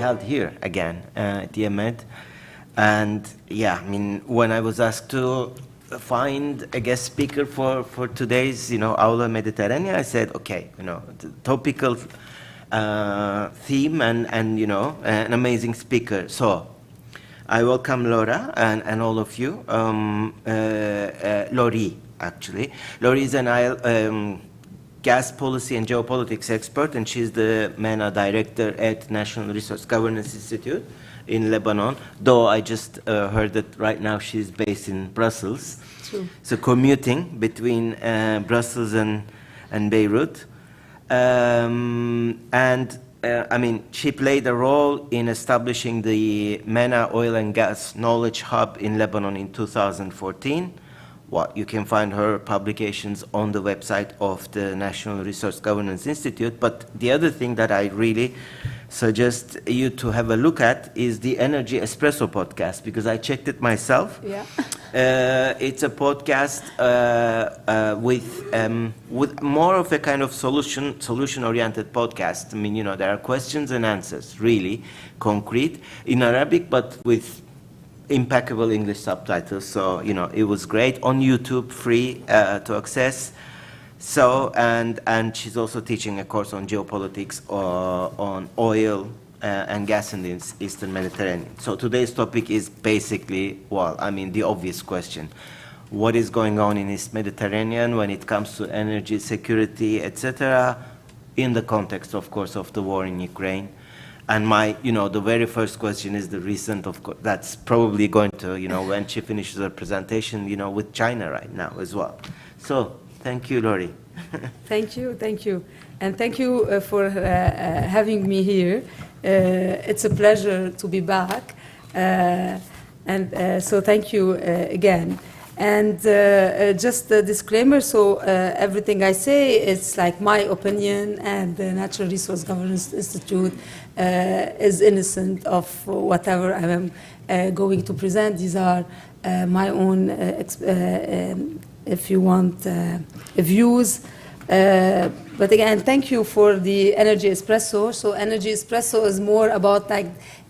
held here again at the Med. And yeah, I mean, when I was asked to find a guest speaker for today's, Aula Mediterranean, I said, okay, the topical theme and an amazing speaker. So I welcome Laura and all of you. Laury, actually. Laury is an gas policy and geopolitics expert, and she's the MENA director at National Resource Governance Institute in Lebanon, though I just heard that right now she's based in Brussels. True. So commuting between Brussels and Beirut. I mean, she played a role in establishing the MENA Oil and Gas Knowledge Hub in Lebanon in 2014. Well, you can find her publications on the website of the National Resource Governance Institute. But the other thing that I really suggest you to have a look at is the Energy Espresso podcast, because I checked it myself. Yeah. It's a podcast with more of a kind of solution-oriented podcast. I mean, there are questions and answers, really concrete in Arabic, but with impeccable English subtitles. So, it was great on YouTube, free to access. So, and she's also teaching a course on geopolitics on oil and gas in the Eastern Mediterranean. So today's topic is basically, the obvious question. What is going on in East Mediterranean when it comes to energy security, etc., in the context, of course, of the war in Ukraine? And the very first question is the recent, of course, that's probably going to, when she finishes her presentation, with China right now as well. So, thank you, Laury. Thank you. And thank you for having me here. It's a pleasure to be back. So thank you again. And just a disclaimer, so everything I say, it's like my opinion, and the Natural Resource Governance Institute is innocent of whatever I am going to present. These are my own, if you want, views. But again, thank you for the Energy Espresso. So Energy Espresso is more about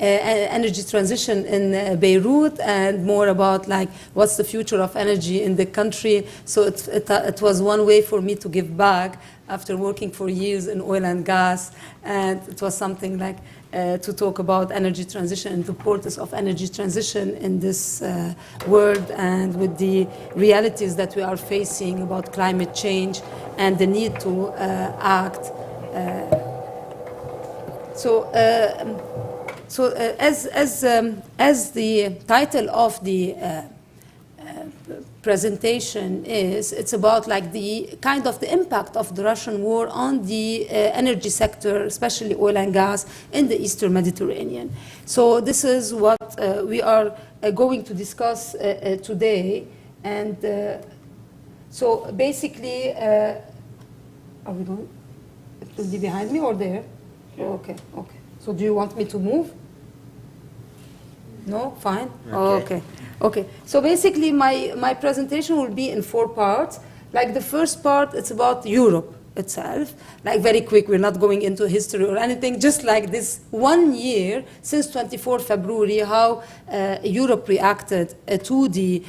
energy transition in Beirut, and more about what's the future of energy in the country. So it was one way for me to give back after working for years in oil and gas, and it was something to talk about energy transition and the importance of energy transition in this world, and with the realities that we are facing about climate change and the need to act. As the title of the presentation is, it's about the kind of the impact of the Russian war on the energy sector, especially oil and gas in the Eastern Mediterranean. So this is what we are going to discuss today. And so basically, are we going? It will be behind me or there? Yeah. Okay. So do you want me to move? No? Fine? Okay. Okay, so basically my presentation will be in 4 parts. The first part, it's about Europe itself. Very quick, we're not going into history or anything, just this 1 year since 24 February, how Europe reacted to the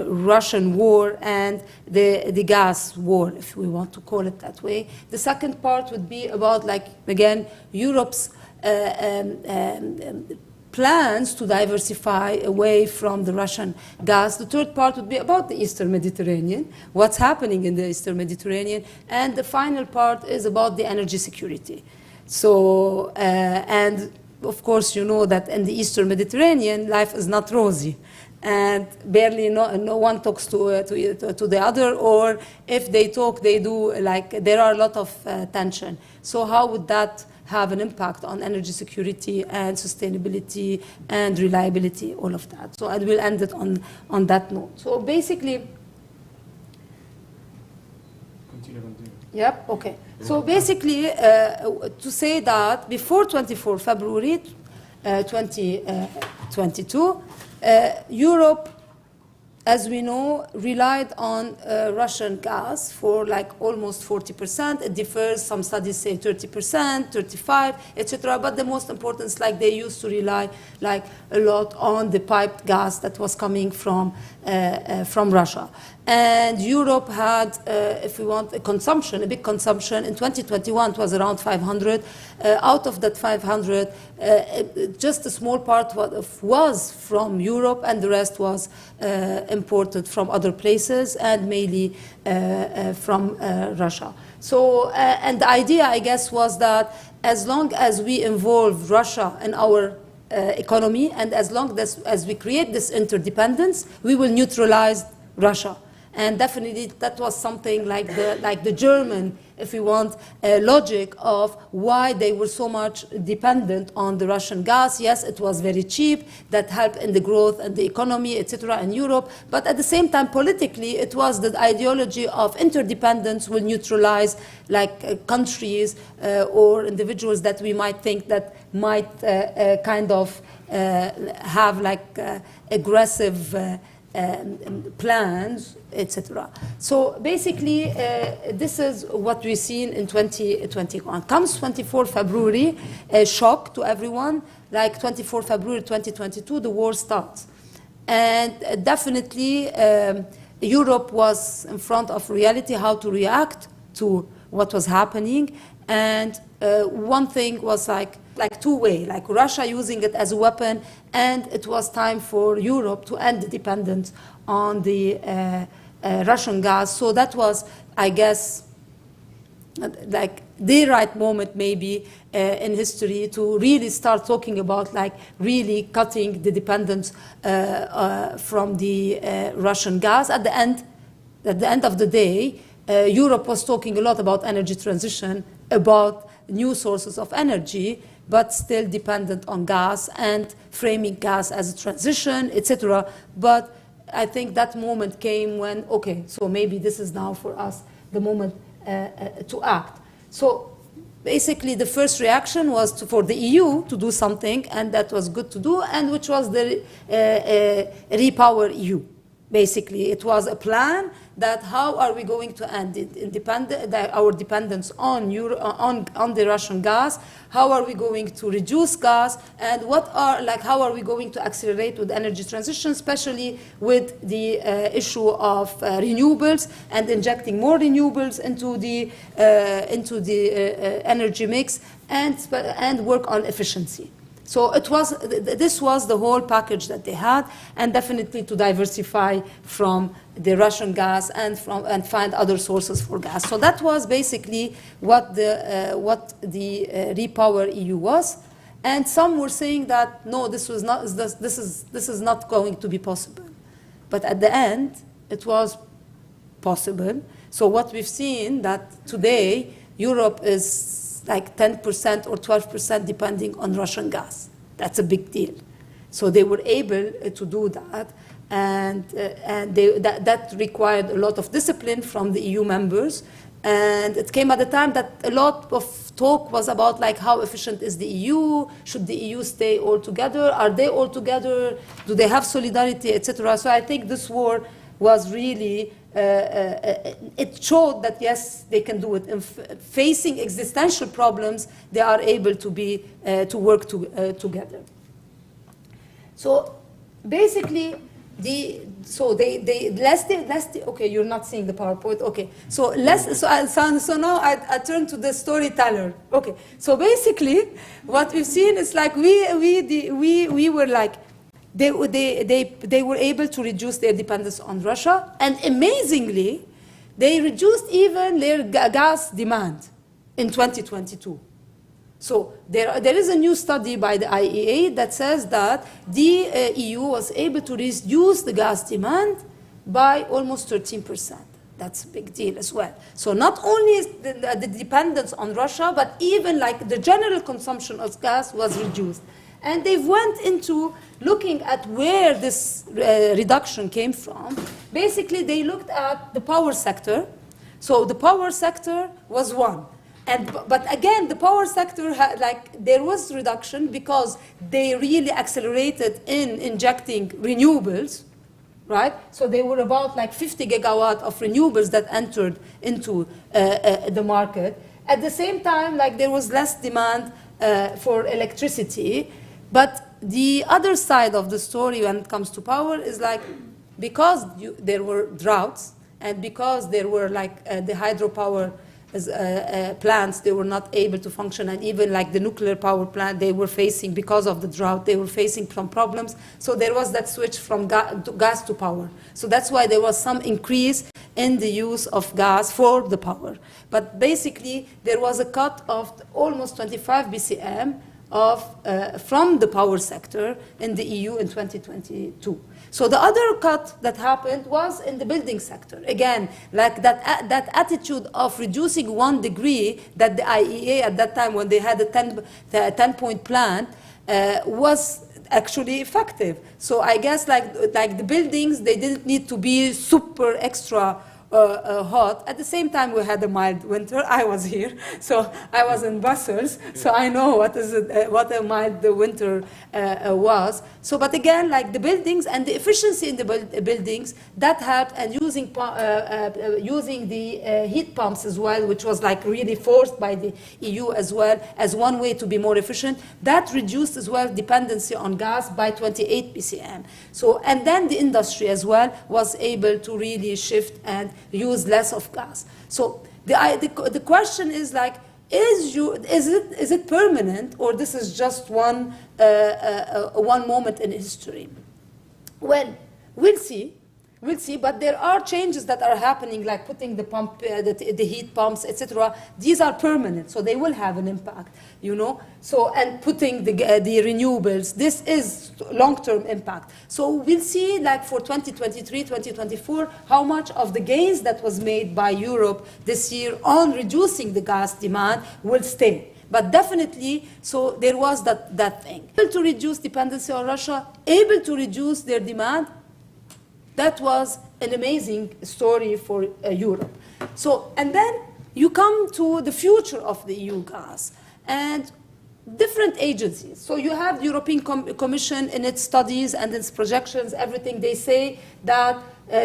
Russian war and the gas war, if we want to call it that way. The second part would be about, again, Europe's plans to diversify away from the Russian gas. The third part would be about the Eastern Mediterranean, what's happening in the Eastern Mediterranean. And the final part is about the energy security. So, and of course, you know that in the Eastern Mediterranean, life is not rosy. And barely no one talks to the other, or if they talk, they do, there are a lot of tension. So how would that have an impact on energy security and sustainability and reliability, all of that? So I will end it on that note. So basically, continue. Yep, okay. So basically, to say that before 24 February 2022, Europe as we know, relied on Russian gas for like almost 40%. It differs. Some studies say 30%, 35, etc. But the most important is like they used to rely like a lot on the piped gas that was coming from Russia. And Europe had, if we want, a big consumption. In 2021, it was around 500. Out of that 500, just a small part was from Europe, and the rest was imported from other places, and mainly from Russia. So, and the idea, I guess, was that as long as we involve Russia in our economy, and as long as we create this interdependence, we will neutralize Russia. And definitely that was something like the German, if you want, logic of why they were so much dependent on the Russian gas. Yes, it was very cheap, that helped in the growth and the economy, etc. in Europe. But at the same time, politically, it was the ideology of interdependence will neutralize like countries or individuals that we might think that might kind of have like aggressive plans, etc. So basically, this is what we've seen in 2021. Comes 24 February, a shock to everyone. Like 24 February 2022, the war starts. And definitely, Europe was in front of reality, how to react to what was happening. And one thing was like two-way, like Russia using it as a weapon, and it was time for Europe to end the dependence on the Russian gas. So that was, I guess, like the right moment maybe in history to really start talking about like really cutting the dependence from the Russian gas. At the end of the day, Europe was talking a lot about energy transition, about new sources of energy, but still dependent on gas and framing gas as a transition, etc. But I think that moment came when, okay, so maybe this is now for us the moment to act. So basically the first reaction was for the EU to do something, and that was good to do, and which was the Repower EU. Basically, it was a plan that how are we going to end our dependence on the Russian gas? How are we going to reduce gas? And how are we going to accelerate with energy transition, especially with the issue of renewables and injecting more renewables into the energy mix, and work on efficiency. So this was the whole package that they had, and definitely to diversify from the Russian gas and find other sources for gas. So that was basically what the Repower EU was. And some were saying that no, this is not going to be possible. But at the end, it was possible. So what we've seen that today Europe is like 10% or 12% depending on Russian gas. That's a big deal. So they were able to do that, and that required a lot of discipline from the EU members. And it came at a time that a lot of talk was about like how efficient is the EU? Should the EU stay all together? Are they all together? Do they have solidarity, etc.? So I think this war was really it showed that yes, they can do it. In facing existential problems, they are able to work together. So basically, okay, you're not seeing the PowerPoint. Okay, so now I turn to the storyteller. Okay, so basically, what we've seen is like we were like. They were able to reduce their dependence on Russia, and amazingly, they reduced even their gas demand in 2022. So there is a new study by the IEA that says that the EU was able to reduce the gas demand by almost 13%. That's a big deal as well. So not only is the dependence on Russia, but even like the general consumption of gas was reduced. And they went into looking at where this reduction came from. Basically, they looked at the power sector. So the power sector was one. But again, the power sector, there was reduction because they really accelerated in injecting renewables. right? So they were about like 50 gigawatt of renewables that entered into the market. At the same time, like there was less demand for electricity, but the other side of the story when it comes to power is like, because there were droughts and because there were like the hydropower plants, they were not able to function, and even like the nuclear power plant, they were facing, because of the drought, they were facing some problems. So there was that switch from gas to power. So that's why there was some increase in the use of gas for the power. But basically, there was a cut of almost 25 BCM from the power sector in the EU in 2022. So the other cut that happened was in the building sector. Again, like that attitude of reducing 1 degree that the IEA at that time, when they had a 10-point plan, was actually effective. So I guess like the buildings, they didn't need to be super extra hot. At the same time, we had a mild winter. I was here, so I was in Brussels, so I know what a mild winter was. So, but again, like the buildings and the efficiency in the buildings, that helped, and using the heat pumps as well, which was like really forced by the EU as well as one way to be more efficient, that reduced as well dependency on gas by 28 BCM. So, and then the industry as well was able to really shift and use less of gas. So the question is like, is it permanent, or this is just one moment in history? Well, we'll see. We'll see, but there are changes that are happening, like putting the heat pumps, etc. These are permanent, so they will have an impact, you know. So, and putting the renewables, this is long-term impact. So we'll see, like for 2023, 2024, how much of the gains that was made by Europe this year on reducing the gas demand will stay. But definitely, so there was that thing. Able to reduce dependency on Russia, able to reduce their demand. That was an amazing story for Europe. So, and then you come to the future of the EU gas and different agencies. So you have the European Commission in its studies and its projections, everything. They say that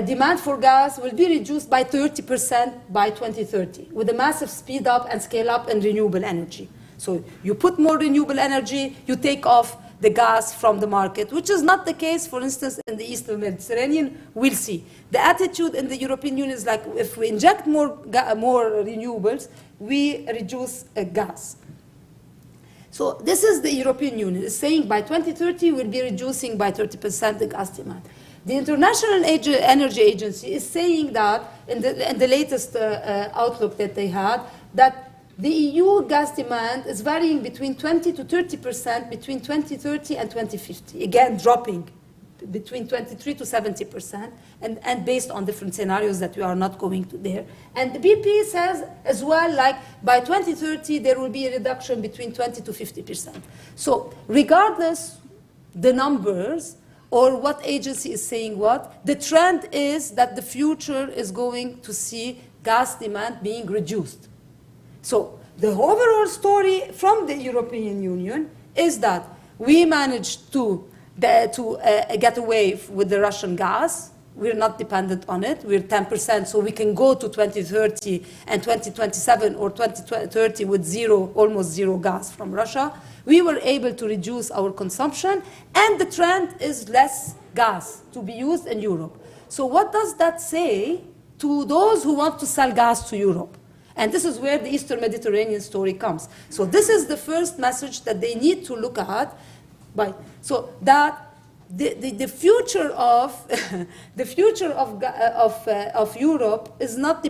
demand for gas will be reduced by 30% by 2030 with a massive speed up and scale up in renewable energy. So you put more renewable energy, you take off the gas from the market, which is not the case, for instance, in the Eastern Mediterranean. We'll see. The attitude in the European Union is like, if we inject more renewables, we reduce gas. So this is the European Union. It's saying by 2030, we'll be reducing by 30% the gas demand. The International Energy Agency is saying that, in the latest outlook that they had, that the EU gas demand is varying between 20 to 30% between 2030 and 2050. Again, dropping between 23 to 70%, and based on different scenarios that we are not going to there. And the BP says as well, like by 2030, there will be a reduction between 20 to 50%. So regardless the numbers or what agency is saying what, the trend is that the future is going to see gas demand being reduced. So the overall story from the European Union is that we managed to get away with the Russian gas. We're not dependent on it. We're 10%, so we can go to 2030 and 2027 or 2030 with almost zero gas from Russia. We were able to reduce our consumption, and the trend is less gas to be used in Europe. So what does that say to those who want to sell gas to Europe? And this is where the Eastern Mediterranean story comes. So this is the first message that they need to look at. So that the future of of Europe is not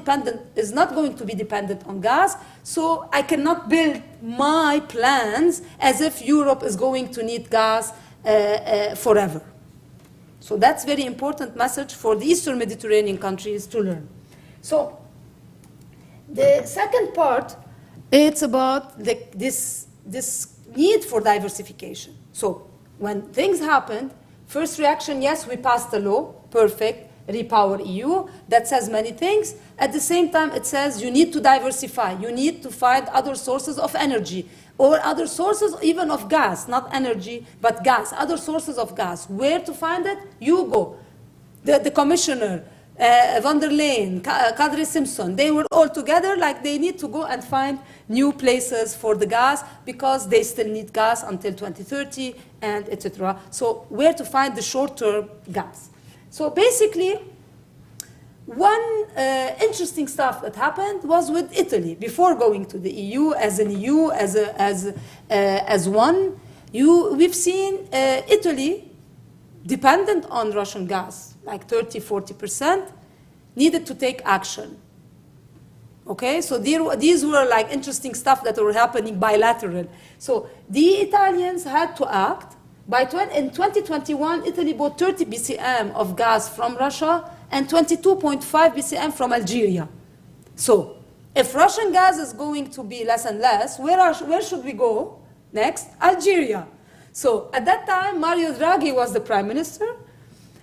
going to be dependent on gas. So I cannot build my plans as if Europe is going to need gas forever. So that's very important message for the Eastern Mediterranean countries to learn. So the second part, it's about this need for diversification. So when things happened, first reaction, yes, we passed a law, perfect, Repower EU, that says many things. At the same time, it says you need to diversify. You need to find other sources of energy or other sources even of gas, not energy, but gas, other sources of gas. Where to find it? You go. the commissioner, von der Leyen, Kadri Simpson, they were all together, like they need to go and find new places for the gas because they still need gas until 2030 and etc. So where to find the short-term gas? So basically, one interesting stuff that happened was with Italy. Before going to the EU, as one, we've seen Italy dependent on Russian gas, like 30–40%, needed to take action. Okay, so these were like interesting stuff that were happening bilateral. So the Italians had to act. In 2021, Italy bought 30 BCM of gas from Russia and 22.5 BCM from Algeria. So if Russian gas is going to be less and less, where should we go next? Algeria. So at that time, Mario Draghi was the prime minister.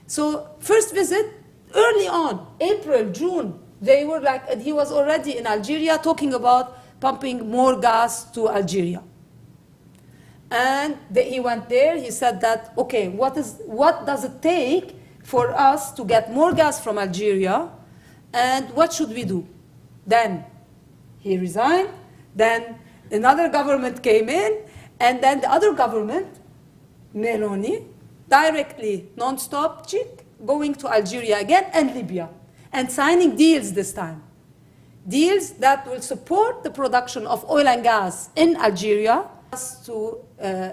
So first visit, early on, April, June, they were like, he was already in Algeria talking about pumping more gas to Algeria. And he went there, he said that, okay, what does it take for us to get more gas from Algeria, and what should we do? Then he resigned, then another government came in, and then the other government, Meloni, directly, non-stop, going to Algeria again and Libya, and signing deals this time. Deals that will support the production of oil and gas in Algeria to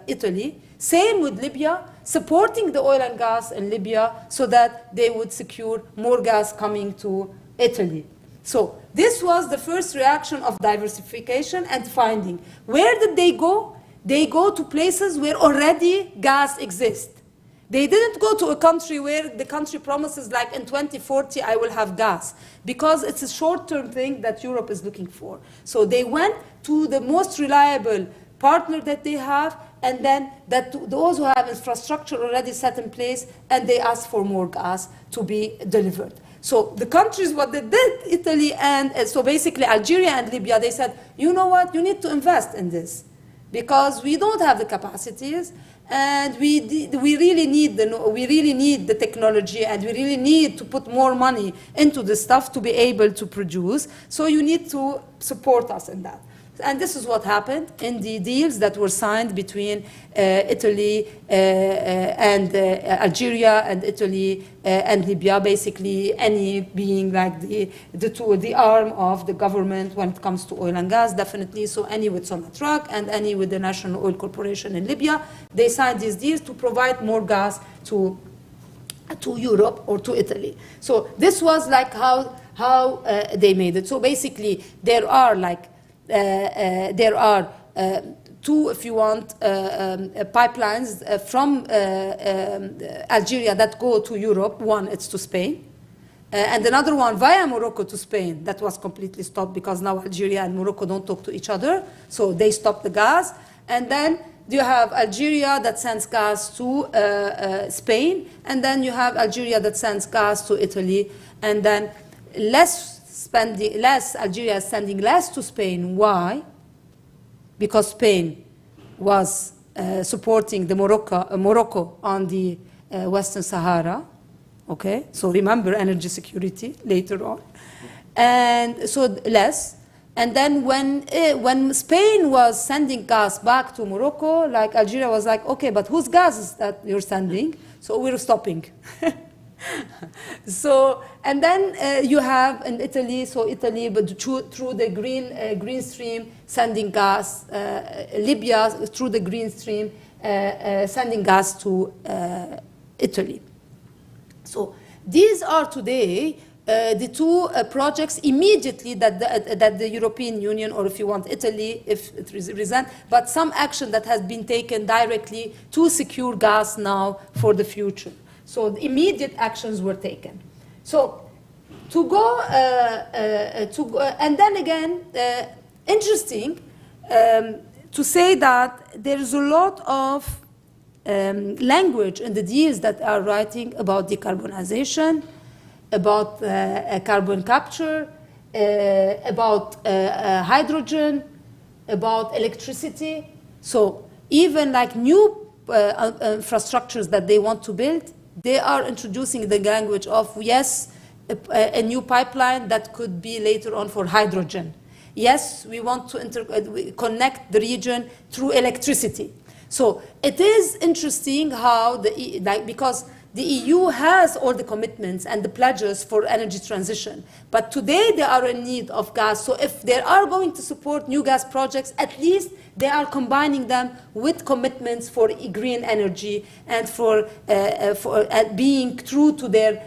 Italy. Same with Libya, supporting the oil and gas in Libya so that they would secure more gas coming to Italy. So this was the first reaction of diversification and finding. Where did they go? They go to places where already gas exists. They didn't go to a country where the country promises, like in 2040, I will have gas, because it's a short-term thing that Europe is looking for. So they went to the most reliable partner that they have, and then those who have infrastructure already set in place, and they asked for more gas to be delivered. So the countries, what they did, Italy and so basically Algeria and Libya, they said, you know what, you need to invest in this, because we don't have the capacities, and we really need the technology, and we really need to put more money into the stuff to be able to produce. So you need to support us in that. And this is what happened in the deals that were signed between Italy and Algeria, and Italy and Libya, basically any being like the arm of the government when it comes to oil and gas, definitely. So any with Sonatrach and any with the National Oil Corporation in Libya, they signed these deals to provide more gas to Europe or to Italy. So this was like how they made it. So basically there are two, if you want, pipelines from Algeria that go to Europe. One, it's to Spain, and another one via Morocco to Spain. That was completely stopped because now Algeria and Morocco don't talk to each other, so they stopped the gas. And then you have Algeria that sends gas to Spain, and then you have Algeria that sends gas to Italy, and then Algeria is sending less to Spain. Why? Because Spain was supporting the Morocco on the Western Sahara. Okay, so remember energy security later on, and so less. And then when Spain was sending gas back to Morocco, like Algeria was like, okay, but whose gas is that you're sending? So we're stopping. So, and then you have in Italy, so Italy, but through the green stream, sending gas, Libya through the green stream, sending gas to Italy. So these are today the two projects immediately that the European Union, or if you want Italy, if it resent, but some action that has been taken directly to secure gas now for the future. So the immediate actions were taken. So to go, and then again, interesting to say that there is a lot of language in the deals that are writing about decarbonization, about carbon capture, about hydrogen, about electricity. So even like new infrastructures that they want to build, they are introducing the language of, yes, a new pipeline that could be later on for hydrogen. Yes, we want to connect the region through electricity. So it is interesting how, because the EU has all the commitments and the pledges for energy transition, but today they are in need of gas. So if they are going to support new gas projects, at least they are combining them with commitments for green energy and for being true to their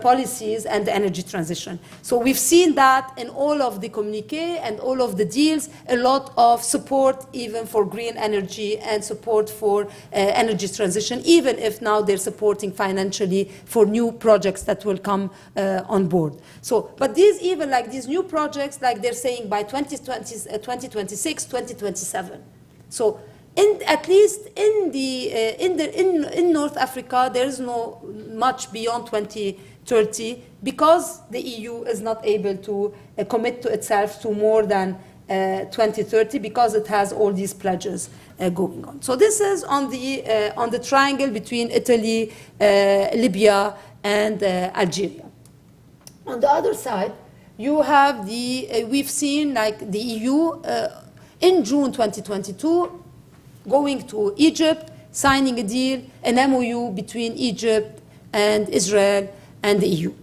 policies and the energy transition. So we've seen that in all of the communiqué and all of the deals, a lot of support even for green energy and support for energy transition, even if now they're supporting financially for new projects that will come on board. So, but these even like these new projects, like they're saying by 2026, 2027. So at least in North Africa, there is no much beyond 2030 because the EU is not able to commit to itself to more than 2030 because it has all these pledges going on. So this is on the triangle between Italy, Libya, and Algeria. On the other side, you have we've seen like the EU in June 2022 going to Egypt, signing a deal, an MOU between Egypt and Israel and the EU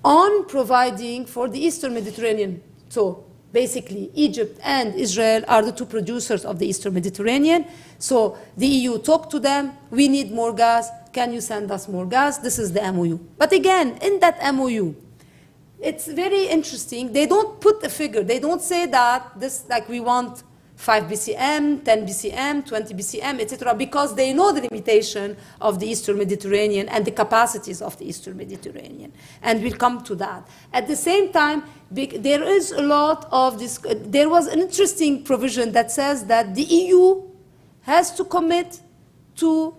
on providing for the Eastern Mediterranean. So basically, Egypt and Israel are the two producers of the Eastern Mediterranean. So the EU talked to them, we need more gas, can you send us more gas? This is the MOU. But again, in that MOU, it's very interesting. They don't put a figure. They don't say that this, like we want 5 BCM, 10 BCM, 20 BCM, etc., because they know the limitation of the Eastern Mediterranean and the capacities of the Eastern Mediterranean. And we'll come to that. At the same time, there is a lot of this, there was an interesting provision that says that the EU has to commit to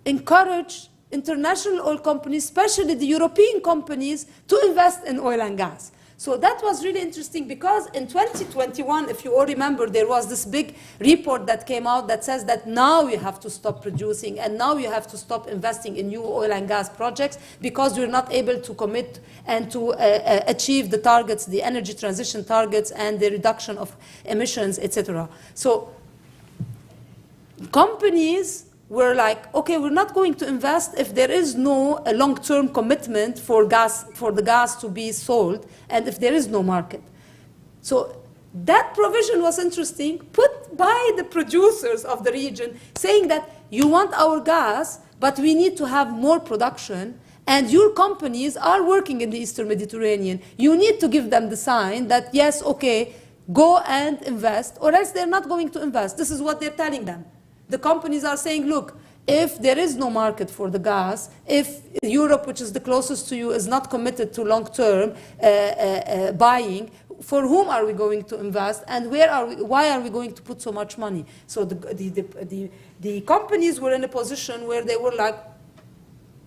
encourage international oil companies, especially the European companies, to invest in oil and gas. So that was really interesting because in 2021, if you all remember, there was this big report that came out that says that now you have to stop producing and now you have to stop investing in new oil and gas projects because we're not able to commit and to achieve the targets, the energy transition targets and the reduction of emissions, etc. So companies were like, okay, we're not going to invest if there is no long-term commitment for the gas to be sold, and if there is no market. So that provision was interesting, put by the producers of the region, saying that you want our gas, but we need to have more production, and your companies are working in the Eastern Mediterranean. You need to give them the sign that, yes, okay, go and invest, or else they're not going to invest. This is what they're telling them. The companies are saying, look, if there is no market for the gas, if Europe, which is the closest to you, is not committed to long-term buying, for whom are we going to invest, and why are we going to put so much money? So the companies were in a position where they were like,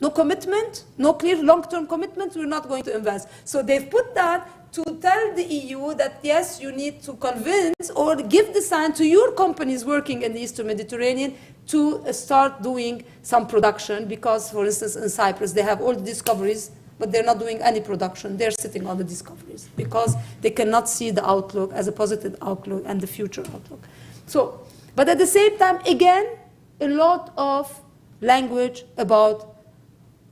no commitment, no clear long-term commitment, we're not going to invest. So they've put that to tell the EU that, yes, you need to convince or give the sign to your companies working in the Eastern Mediterranean to start doing some production because, for instance, in Cyprus, they have all the discoveries, but they're not doing any production. They're sitting on the discoveries because they cannot see the outlook as a positive outlook and the future outlook. So, but at the same time, again, a lot of language about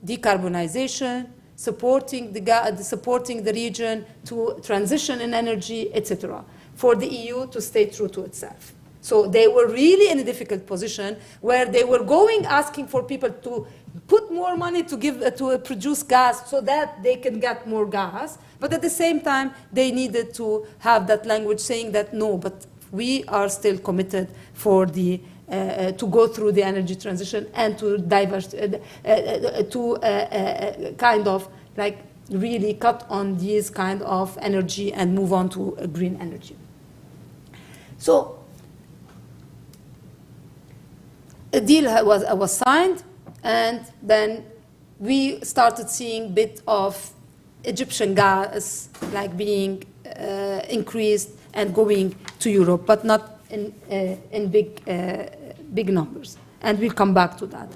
decarbonization, supporting the region to transition in energy, etc., for the EU to stay true to itself. So they were really in a difficult position where they were asking for people to put more money to produce gas so that they can get more gas, but at the same time they needed to have that language saying that no, but we are still committed for the to go through the energy transition and to kind of like really cut on these kind of energy and move on to green energy. So a deal was signed, and then we started seeing a bit of Egyptian gas like being increased and going to Europe, but not in big numbers, and we'll come back to that.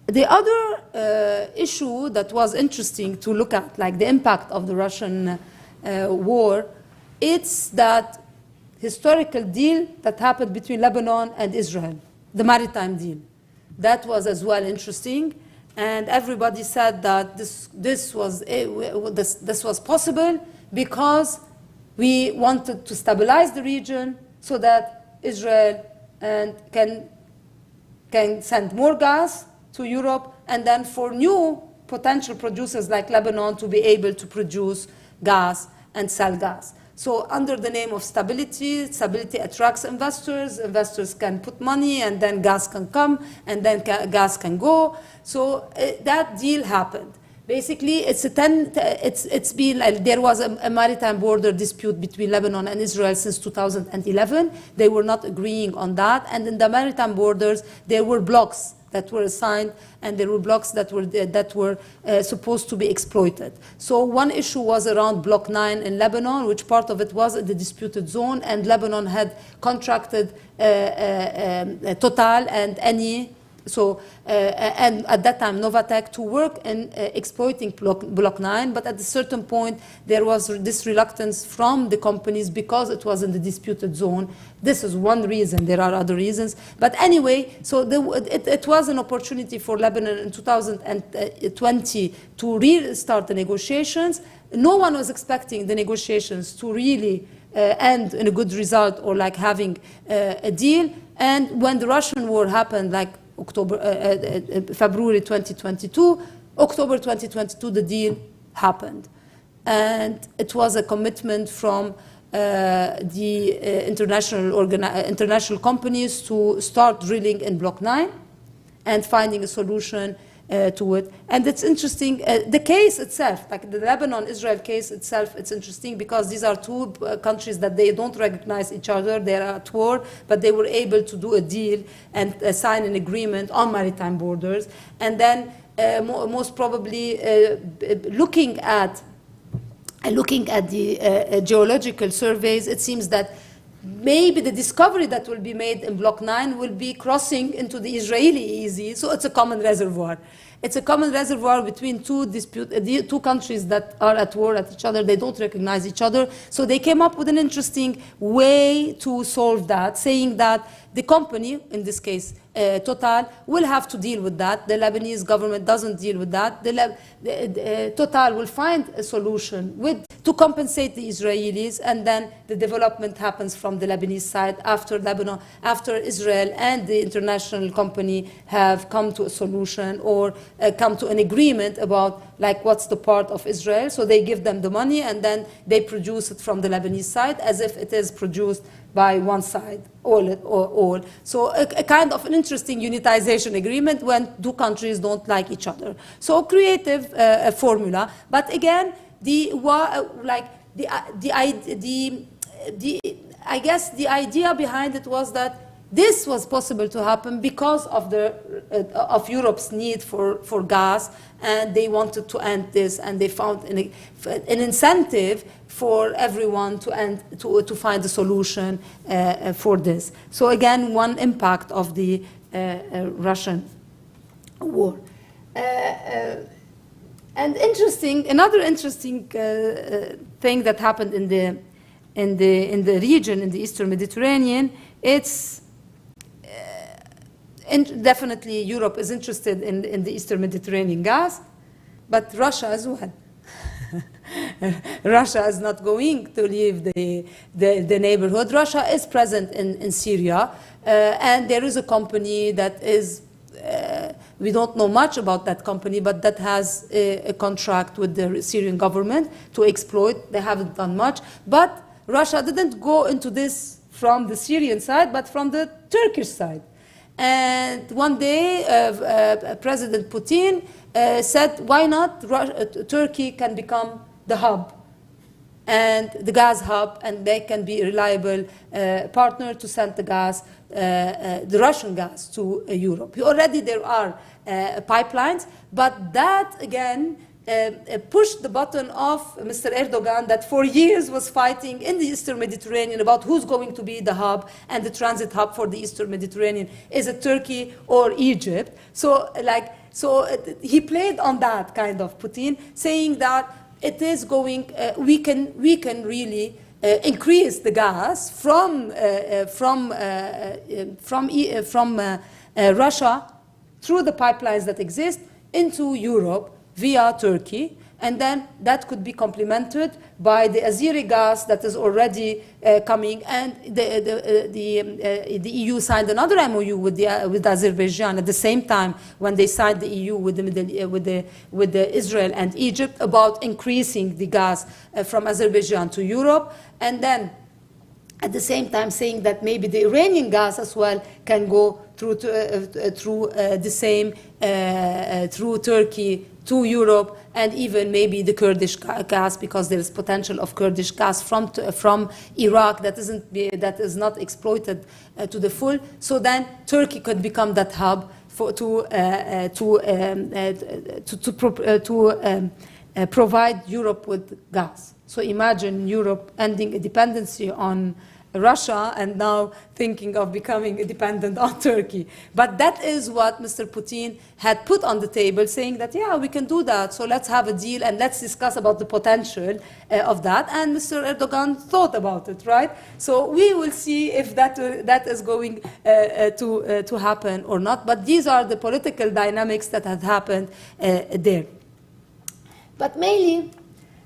The other issue that was interesting to look at, like the impact of the Russian war, it's that historical deal that happened between Lebanon and Israel, the maritime deal. That was as well interesting, and everybody said that this was possible because we wanted to stabilize the region so that Israel can send more gas to Europe, and then for new potential producers like Lebanon to be able to produce gas and sell gas. So under the name of stability, stability attracts investors, investors can put money, and then gas can come, and then gas can go. So that deal happened. Basically, it's been like there was a maritime border dispute between Lebanon and Israel since 2011. They were not agreeing on that, and in the maritime borders, there were blocks that were assigned, and there were blocks that were supposed to be exploited. So one issue was around Block 9 in Lebanon, which part of it was in the disputed zone, and Lebanon had contracted Total and Eni, and at that time Novatek, to work in exploiting Block 9, but at a certain point there was this reluctance from the companies because it was in the disputed zone. This is one reason. There are other reasons. But anyway, so it was an opportunity for Lebanon in 2020 to restart the negotiations. No one was expecting the negotiations to really end in a good result or like having a deal. And when the Russian war happened, like February 2022, October 2022, the deal happened. And it was a commitment from the international companies to start drilling in Block 9 and finding a solution to it. And it's interesting, the case itself, like the Lebanon-Israel case itself, it's interesting because these are two countries that they don't recognize each other, they are at war, but they were able to do a deal and sign an agreement on maritime borders. And then most probably looking at the geological surveys, it seems that maybe the discovery that will be made in Block 9 will be crossing into the Israeli EEZ, so it's a common reservoir. It's a common reservoir between two countries that are at war at each other. They don't recognize each other. So they came up with an interesting way to solve that, saying that the company, in this case Total, will have to deal with that. The Lebanese government doesn't deal with that. Total will find a solution to compensate the Israelis, and then the development happens from the Lebanese side after Israel and the international company have come to a solution or come to an agreement about like what's the part of Israel. So they give them the money, and then they produce it from the Lebanese side as if it is produced by one side, all. So a kind of an interesting unitization agreement when two countries don't like each other. So creative formula, but again, I guess the idea behind it was that this was possible to happen because of Europe's need for gas, and they wanted to end this, and they found an incentive for everyone to find a solution for this. So again, one impact of the Russian war. And another interesting thing that happened in the region, in the Eastern Mediterranean, it's definitely Europe is interested in the Eastern Mediterranean gas, but Russia as well. Russia is not going to leave the neighborhood. Russia is present in Syria, and there is a company that is, we don't know much about that company, but that has a contract with the Syrian government to exploit. They haven't done much, but Russia didn't go into this from the Syrian side, but from the Turkish side. And one day, President Putin said, why not Turkey can become the hub, and the gas hub, and they can be a reliable partner to send the gas, the Russian gas to Europe. Already there are pipelines, but that again pushed the button of Mr. Erdogan that for years was fighting in the Eastern Mediterranean about who's going to be the hub and the transit hub for the Eastern Mediterranean. Is it Turkey or Egypt? So like So he played on that kind of Putin, saying that it is going, we can really increase the gas from Russia through the pipelines that exist into Europe via Turkey, and then that could be complemented by the Azeri gas that is already coming. And the EU signed another MOU with Azerbaijan at the same time when they signed the EU with Israel and Egypt about increasing the gas from Azerbaijan to Europe, and then at the same time saying that maybe the Iranian gas as well can go through through Turkey to Europe, and even maybe the Kurdish gas, because there is potential of Kurdish gas from Iraq that is not exploited to the full. So then Turkey could become that hub to provide Europe with gas. So imagine Europe ending a dependency on Russia and now thinking of becoming dependent on Turkey. But that is what Mr. Putin had put on the table, saying that, yeah, we can do that, so let's have a deal and let's discuss about the potential of that. And Mr. Erdogan thought about it, right? So we will see if that is going to happen or not. But these are the political dynamics that have happened there. But mainly,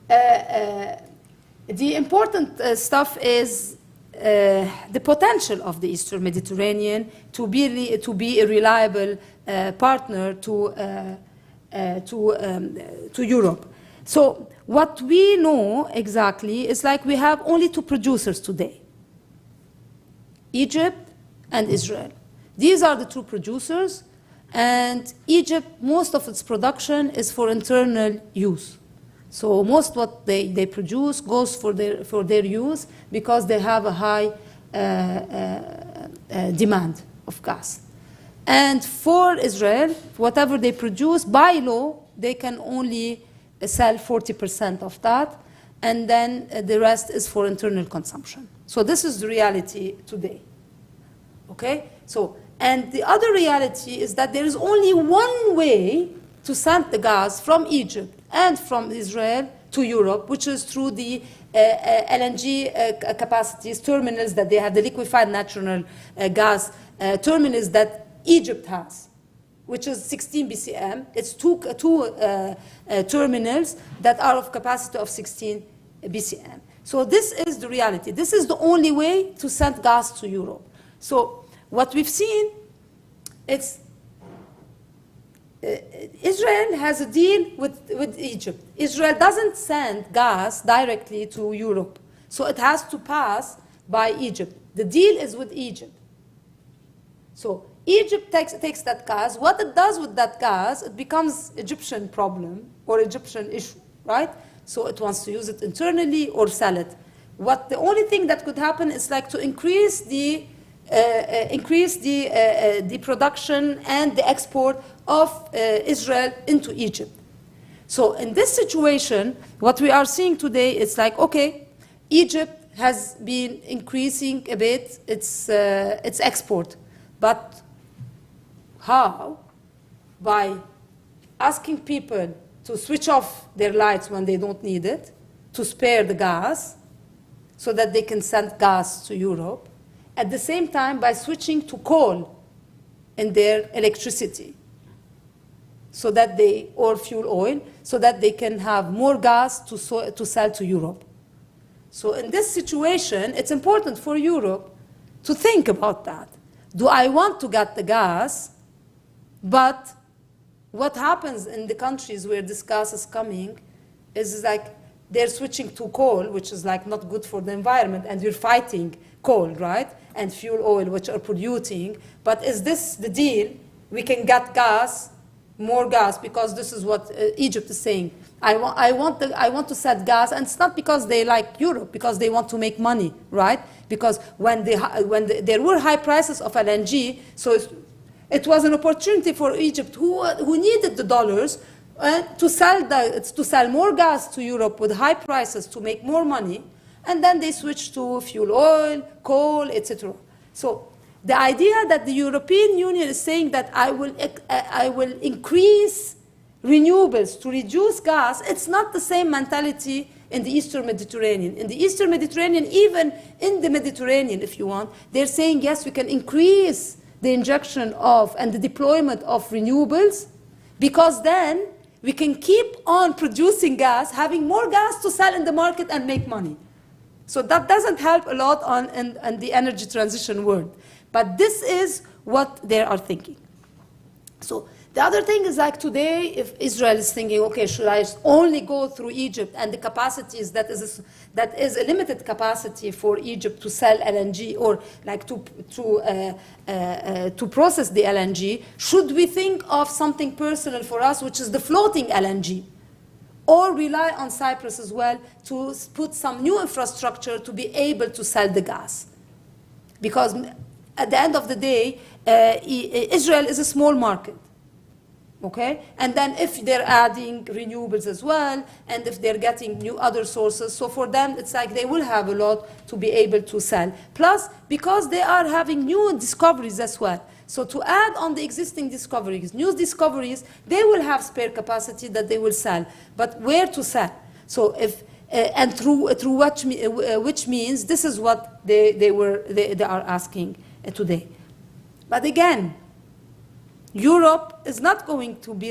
the important stuff is the potential of the Eastern Mediterranean to be a reliable partner to Europe. So what we know exactly is like we have only two producers today, Egypt and Israel. These are the two producers, and Egypt, most of its production is for internal use. So most what they produce goes for their use because they have a high demand of gas. And for Israel, whatever they produce, by law, they can only sell 40% of that, and then the rest is for internal consumption. So this is the reality today. Okay? So, and the other reality is that there is only one way to send the gas from Egypt and from Israel to Europe, which is through the LNG capacities, terminals that they have, the liquefied natural gas terminals that Egypt has, which is 16 BCM. It's two terminals that are of capacity of 16 BCM. So this is the reality. This is the only way to send gas to Europe. So what we've seen, it's Israel has a deal with Egypt. Israel doesn't send gas directly to Europe, so it has to pass by Egypt. The deal is with Egypt. So Egypt takes that gas. What it does with that gas, it becomes Egyptian problem or Egyptian issue, right? So it wants to use it internally or sell it. The only thing that could happen is like to increase the production and the export of Israel into Egypt. So in this situation, what we are seeing today is like, okay, Egypt has been increasing a bit its export, but how? By asking people to switch off their lights when they don't need it, to spare the gas, so that they can send gas to Europe. At the same time, by switching to coal in their electricity, so that or fuel oil, so that they can have more gas to sell to Europe. So in this situation, it's important for Europe to think about that. Do I want to get the gas, but what happens in the countries where this gas is coming is like they're switching to coal, which is like not good for the environment, and we're fighting coal, right? And fuel oil, which are polluting. But is this the deal? We can get gas, more gas, because this is what Egypt is saying. I want to set gas, and it's not because they like Europe, because they want to make money, right? Because when there were high prices of LNG, so it was an opportunity for Egypt, who needed the dollars, to sell more gas to Europe with high prices to make more money, and then they switched to fuel oil, coal, etc. So the idea that the European Union is saying that I will increase renewables to reduce gas, it's not the same mentality in the Eastern Mediterranean. In the Eastern Mediterranean, even in the Mediterranean, if you want, they're saying, yes, we can increase the injection of and the deployment of renewables, because then we can keep on producing gas, having more gas to sell in the market and make money. So that doesn't help a lot in the energy transition world. But this is what they are thinking. So the other thing is, like today, if Israel is thinking, okay, should I only go through Egypt, and the capacity is that is a limited capacity for Egypt to sell LNG, or like to process the LNG, should we think of something personal for us, which is the floating LNG? Or rely on Cyprus as well to put some new infrastructure to be able to sell the gas? Because at the end of the day, Israel is a small market. Okay? And then if they're adding renewables as well, and if they're getting new other sources, so for them it's like they will have a lot to be able to sell. Plus, because they are having new discoveries as well. So to add on the existing discoveries, new discoveries, they will have spare capacity that they will sell. But where to sell? So if and through what, which means this is what they are asking today. But again, Europe is not going to be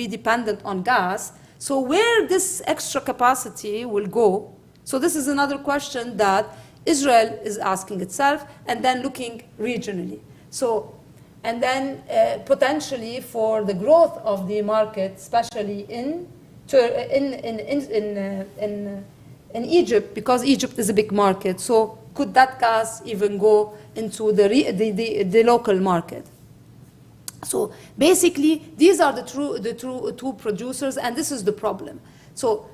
dependent on gas. So where this extra capacity will go? So this is another question that Israel is asking itself, and then looking regionally. So, and then potentially for the growth of the market, especially in Egypt, because Egypt is a big market. So could that gas even go into the local market? So basically, these are the two producers, and this is the problem. So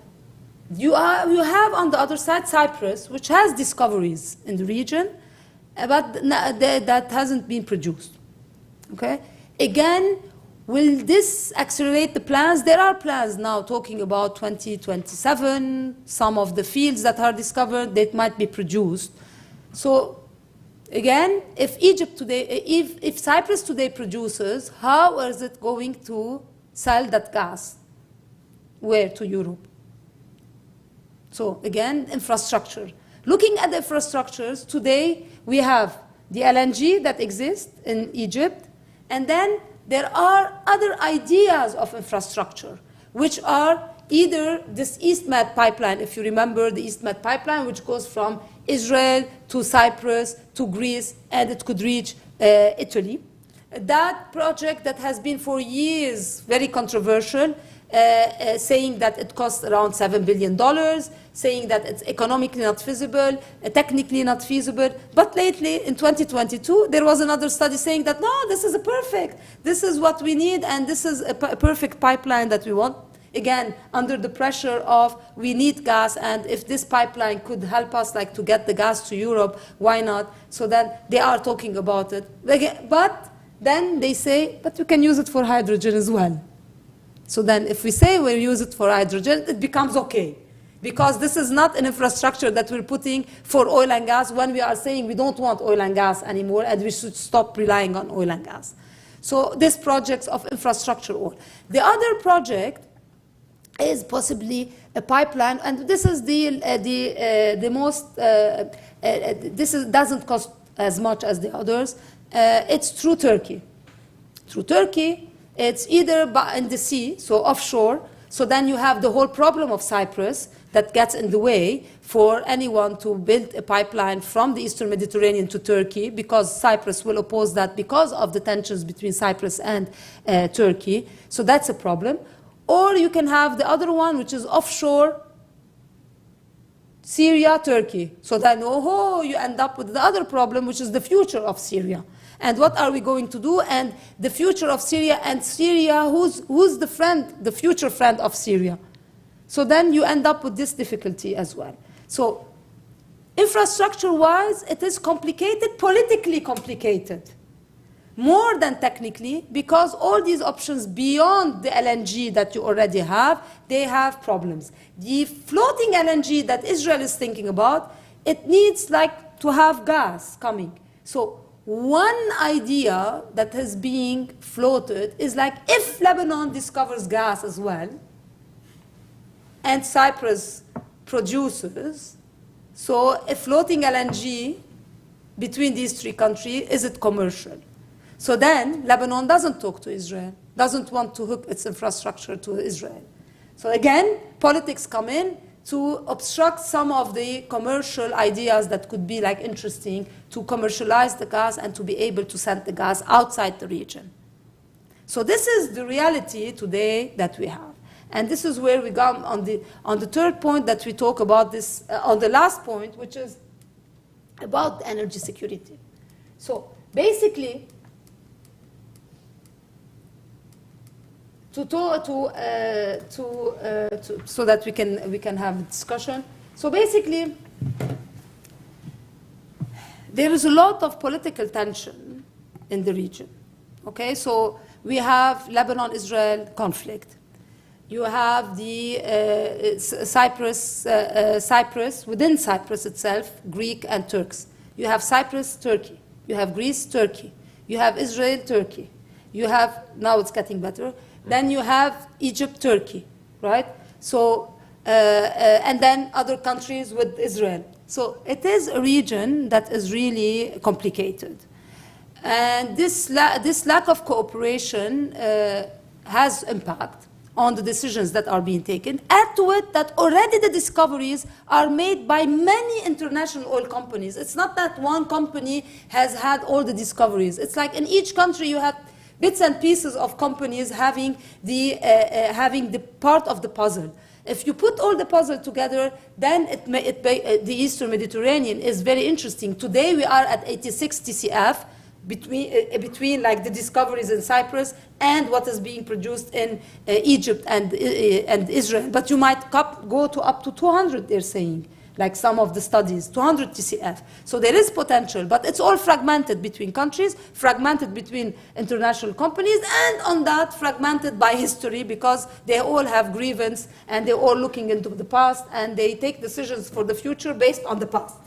you have on the other side Cyprus, which has discoveries in the region, but that hasn't been produced. Okay? Again, will this accelerate the plans? There are plans now talking about 2027, some of the fields that are discovered that might be produced. So again, if Egypt today, if Cyprus today produces, how is it going to sell that gas? Where? To Europe. So again, infrastructure. Looking at the infrastructures, today we have the LNG that exists in Egypt, and then there are other ideas of infrastructure, which are either this East Med pipeline, if you remember the East Med pipeline, which goes from Israel to Cyprus to Greece, and it could reach Italy. That project that has been for years very controversial, saying that it costs around $7 billion, saying that it's economically not feasible, technically not feasible. But lately, in 2022, there was another study saying that, no, this is this is what we need, and this is a perfect pipeline that we want. Again, under the pressure of we need gas, and if this pipeline could help us like to get the gas to Europe, why not? So then they are talking about it. But then they say, but we can use it for hydrogen as well. So then if we say we use it for hydrogen, it becomes okay. Because this is not an infrastructure that we're putting for oil and gas when we are saying we don't want oil and gas anymore, and we should stop relying on oil and gas. So these projects of infrastructure. The other project is possibly a pipeline, and this is the most, doesn't cost as much as the others. It's through Turkey. Through Turkey, it's either in the sea, so offshore, so then you have the whole problem of Cyprus that gets in the way for anyone to build a pipeline from the Eastern Mediterranean to Turkey, because Cyprus will oppose that because of the tensions between Cyprus and Turkey. So that's a problem. Or you can have the other one, which is offshore, Syria, Turkey. So then, you end up with the other problem, which is the future of Syria. And what are we going to do? And the future of Syria, and Syria, who's the friend, the future friend of Syria? So then you end up with this difficulty as well. So infrastructure-wise, it is complicated, politically complicated. More than technically, because all these options beyond the LNG that you already have, they have problems. The floating LNG that Israel is thinking about, it needs like to have gas coming. So one idea that is being floated is like, if Lebanon discovers gas as well, and Cyprus produces, so a floating LNG between these three countries, is it commercial? So then Lebanon doesn't talk to Israel, doesn't want to hook its infrastructure to Israel. So again, politics come in to obstruct some of the commercial ideas that could be like interesting, to commercialize the gas and to be able to send the gas outside the region. So this is the reality today that we have. And this is where we come on the third point that we talk about this, on the last point, which is about energy security. So basically, so that we can have a discussion. So basically, there is a lot of political tension in the region. Okay, so we have Lebanon-Israel conflict. You have the Cyprus, within Cyprus itself, Greek and Turks. You have Cyprus, Turkey. You have Greece, Turkey. You have Israel, Turkey. You have, now it's getting better. Then you have Egypt, Turkey, right? So, and then other countries with Israel. So it is a region that is really complicated. And this lack of cooperation has impact on the decisions that are being taken. Add to it that already the discoveries are made by many international oil companies. It's not that one company has had all the discoveries. It's like in each country you have bits and pieces of companies having the part of the puzzle. If you put all the puzzle together, then the Eastern Mediterranean is very interesting. Today we are at 86 TCF, between like the discoveries in Cyprus and what is being produced in Egypt and Israel. But you might go to up to 200, they're saying, like some of the studies, 200 TCF. So there is potential, but it's all fragmented between countries, fragmented between international companies, and on that, fragmented by history, because they all have grievance and they're all looking into the past and they take decisions for the future based on the past.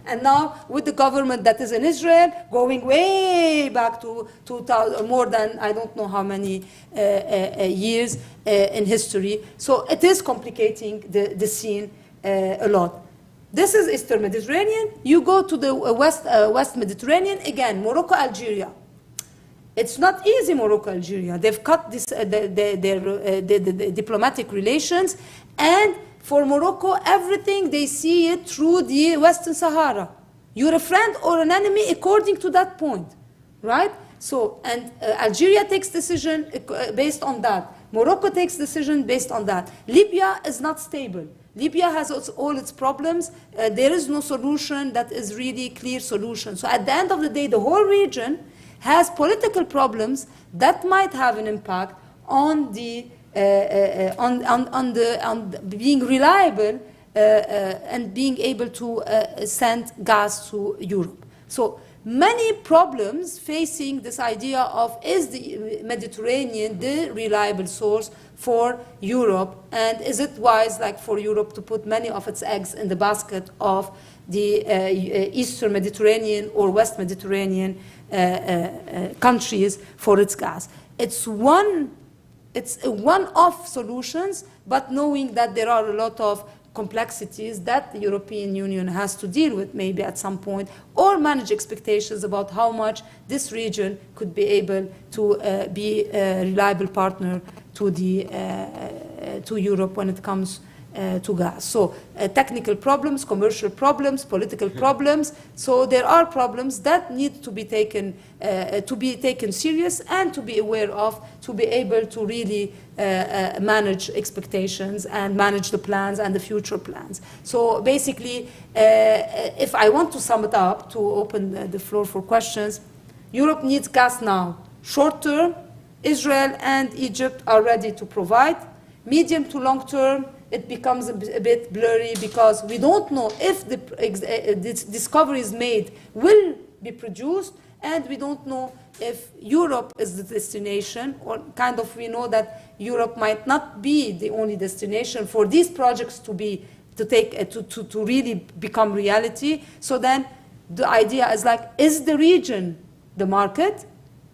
And now, with the government that is in Israel, going way back to 2000, more than I don't know how many years in history. So it is complicating the scene a lot. This is Eastern Mediterranean. You go to the West Mediterranean, again, Morocco, Algeria. It's not easy, Morocco, Algeria. They've cut this, the diplomatic relations, and for Morocco, everything, they see it through the Western Sahara. You're a friend or an enemy according to that point, right? So, and Algeria takes decision based on that. Morocco takes decision based on that. Libya is not stable. Libya has all its problems. There is no solution that is really clear solution. So at the end of the day, the whole region has political problems that might have an impact on the on being reliable and being able to send gas to Europe. So many problems facing this idea of, is the Mediterranean the reliable source for Europe, and is it wise, like, for Europe to put many of its eggs in the basket of the Eastern Mediterranean or West Mediterranean countries for its gas? It's a one-off solutions, but knowing that there are a lot of complexities that the European Union has to deal with maybe at some point, or manage expectations about how much this region could be able to be a reliable partner to Europe when it comes to gas. So technical problems, commercial problems, political problems. So there are problems that need to be taken serious and to be aware of, to be able to really manage expectations and manage the plans and the future plans. So basically, if I want to sum it up, to open the floor for questions, Europe needs gas now. Short term, Israel and Egypt are ready to provide. Medium to long term, it becomes a bit blurry, because we don't know if the discoveries made will be produced, and we don't know if Europe is the destination, or kind of we know that Europe might not be the only destination for these projects to be to really become reality. So then the idea is like, is the region the market?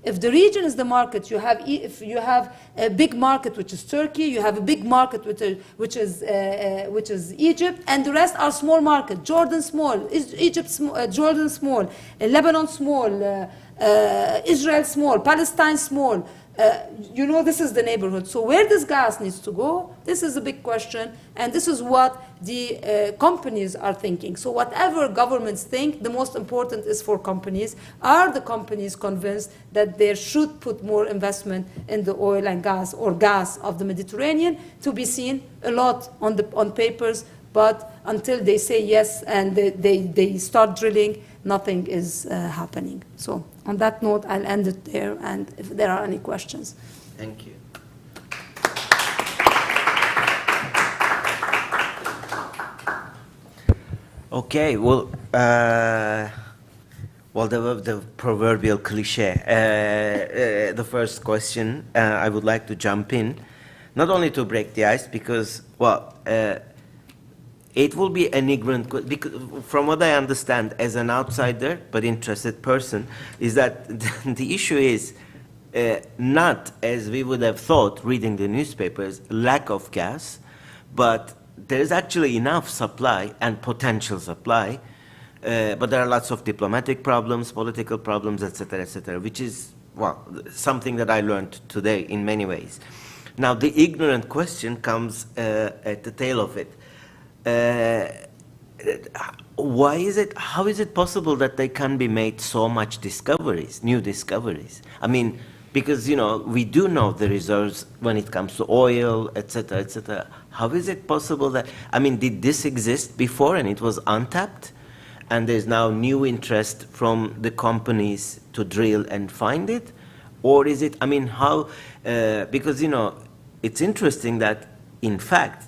If the region is the market, if you have a big market, which is Turkey, you have a big market, which is Egypt, and the rest are small markets. Jordan small, Egypt small, Jordan small, Lebanon small, Israel small, Palestine small. This is the neighborhood. So where this gas needs to go, this is a big question, and this is what the companies are thinking. So whatever governments think, the most important is for companies. Are the companies convinced that they should put more investment in the oil and gas, or gas of the Mediterranean? To be seen a lot on papers, but until they say yes and they start drilling, nothing is happening. So on that note, I'll end it there, and if there are any questions. Thank you. Okay, well, the proverbial cliche. The first question, I would like to jump in, not only to break the ice, because, it will be an ignorant, because from what I understand as an outsider but interested person, is that the issue is not, as we would have thought reading the newspapers, lack of gas, but there is actually enough supply and potential supply, but there are lots of diplomatic problems, political problems, etc., which is, something that I learned today in many ways. Now, the ignorant question comes at the tail of it. How is it possible that they can be made so much discoveries, new discoveries? I mean, because, we do know the reserves when it comes to oil, etc., etc. How is it possible that, did this exist before and it was untapped? And there's now new interest from the companies to drill and find it? Or is it, how, because, it's interesting that, in fact,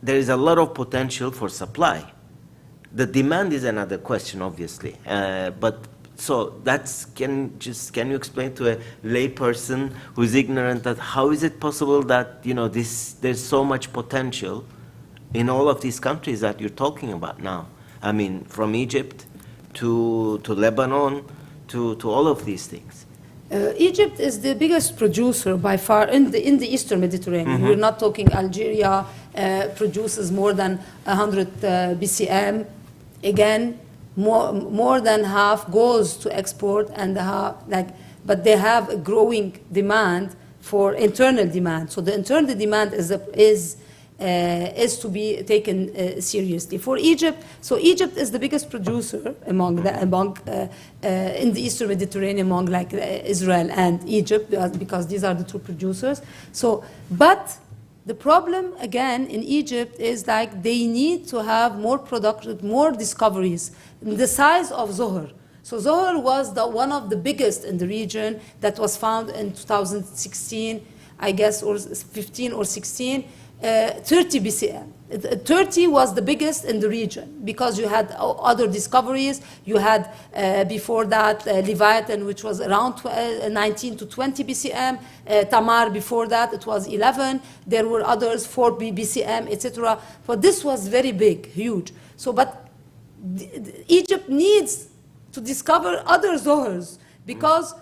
there is a lot of potential for supply. The demand is another question, obviously. So can you explain to a layperson who is ignorant that how is it possible that there's so much potential in all of these countries that you're talking about now? From Egypt to Lebanon to all of these things. Egypt is the biggest producer by far in the Eastern Mediterranean. Mm-hmm. We're not talking Algeria produces more than 100 BCM. Again, more than half goes to export, and but they have a growing demand for internal demand. So the internal demand is to be taken seriously. For Egypt, so Egypt is the biggest producer in the Eastern Mediterranean among Israel and Egypt, because these are the two producers. So, but the problem again in Egypt is they need to have more production, more discoveries, the size of Zohr. So Zohr was one of the biggest in the region that was found in 2016, I guess, or 15 or 16. 30 BCM. 30 was the biggest in the region, because you had other discoveries. You had before that Leviathan, which was around 19 to 20 BCM. Tamar before that, it was 11. There were others, 4 BCM, etc. But this was very big, huge. So, but Egypt needs to discover other Zohrs, because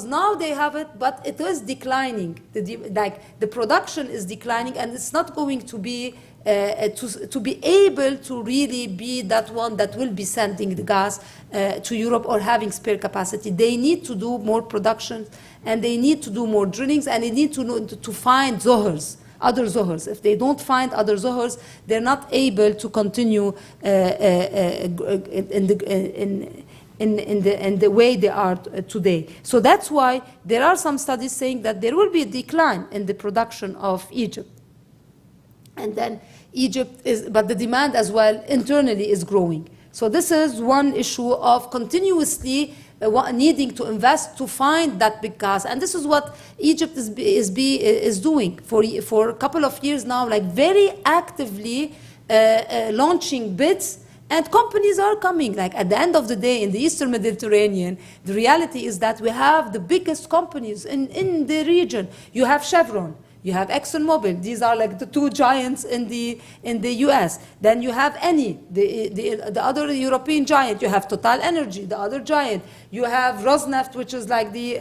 now they have it, but it is declining. The production is declining, and it's not going to be to be able to really be that one that will be sending the gas to Europe or having spare capacity. They need to do more production, and they need to do more drillings, and they need to find Zohrs, other Zohrs. If they don't find other Zohrs, they're not able to continue in the way they are today. So that's why there are some studies saying that there will be a decline in the production of Egypt. And then but the demand as well internally is growing. So this is one issue of continuously needing to invest to find that big gas. And this is what Egypt is doing for a couple of years now, very actively launching bids. And companies are coming. At the end of the day, in the Eastern Mediterranean, the reality is that we have the biggest companies in the region. You have Chevron, You have ExxonMobil. These are like the two giants in the U.S. Then you have Eni, the other European giant. You have Total Energy, the other giant. You have Rosneft, which is like the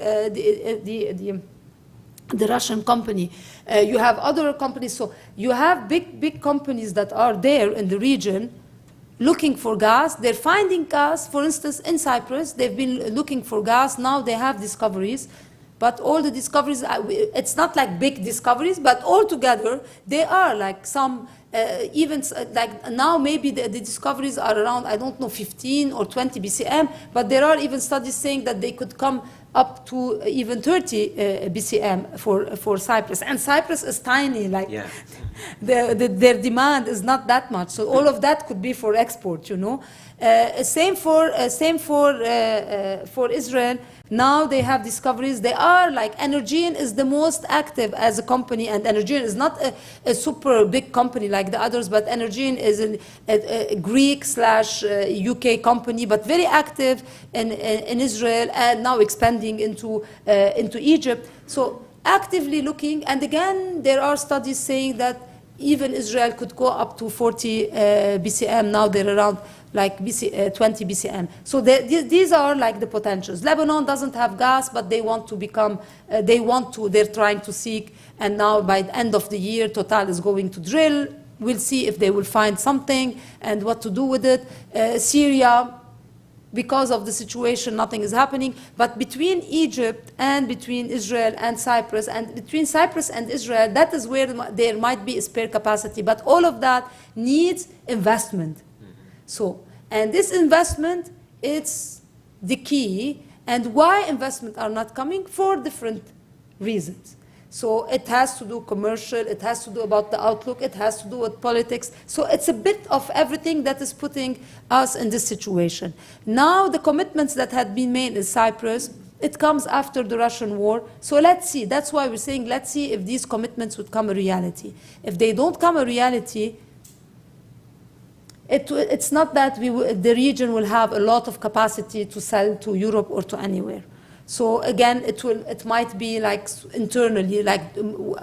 Russian company. You have other companies. So you have big companies that are there in the region looking for gas. They're finding gas. For instance, in Cyprus, they've been looking for gas. Now they have discoveries. But all the discoveries, it's not like big discoveries, but altogether, they are like some, even like now maybe the discoveries are around, I don't know, 15 or 20 BCM, but there are even studies saying that they could come up to even 30 BCM for Cyprus. And Cyprus is tiny, like their demand is not that much. So all of that could be for export, you know. Same for Israel. Now they have discoveries. They are like, Energean is the most active as a company, and Energean is not a super big company like the others, but Energean is a Greek/UK company, but very active in Israel, and now expanding into Egypt. So actively looking, and again, there are studies saying that even Israel could go up to 40 BCM. Now they're around like 20 BCM. So these are like the potentials. Lebanon doesn't have gas, but they want to become, they're trying to seek, and now by the end of the year, Total is going to drill. We'll see if they will find something and what to do with it. Syria, because of the situation, nothing is happening. But between Egypt and between Israel and Cyprus, and between Cyprus and Israel, that is where there might be a spare capacity. But all of that needs investment. So, and this investment, it's the key. And why investment are not coming? For different reasons. So it has to do commercial, it has to do about the outlook, it has to do with politics. So it's a bit of everything that is putting us in this situation. Now the commitments that had been made in Cyprus, it comes after the Russian war. So let's see. That's why we're saying, let's see if these commitments would come a reality. If they don't come a reality, it's not that the region will have a lot of capacity to sell to Europe or to anywhere. So again, it might be like internally, like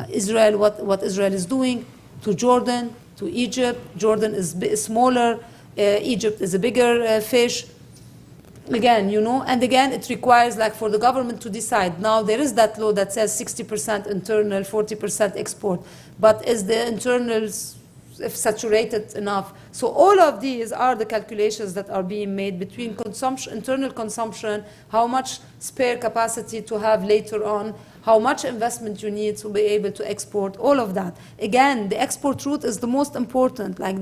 Israel, what Israel is doing to Jordan, to Egypt. Jordan is smaller, Egypt is a bigger fish. Again, you know, and again, it requires like for the government to decide. Now there is that law that says 60% internal, 40% export, but is the internals saturated enough? So all of these are the calculations that are being made between consumption, internal consumption, how much spare capacity to have later on, how much investment you need to be able to export, all of that. Again, the export route is the most important. Like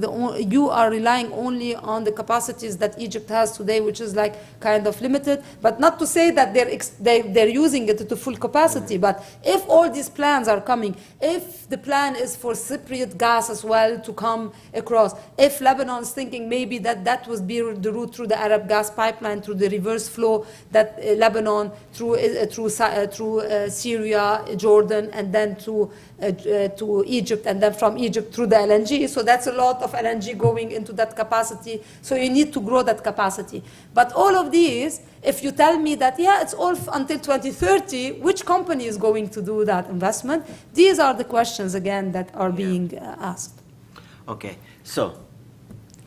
you are relying only on the capacities that Egypt has today, which is like kind of limited, but not to say that they're using it to full capacity. But if all these plans are coming, if the plan is for Cypriot gas as well to come across, if Lebanon is thinking maybe that would be the route through the Arab gas pipeline, through the reverse flow that Lebanon through Syria, Jordan, and then to Egypt, and then from Egypt through the LNG. So that's a lot of LNG going into that capacity. So you need to grow that capacity. But all of these, if you tell me that, yeah, it's all until 2030, which company is going to do that investment? These are the questions, again, that are being asked. Okay. So,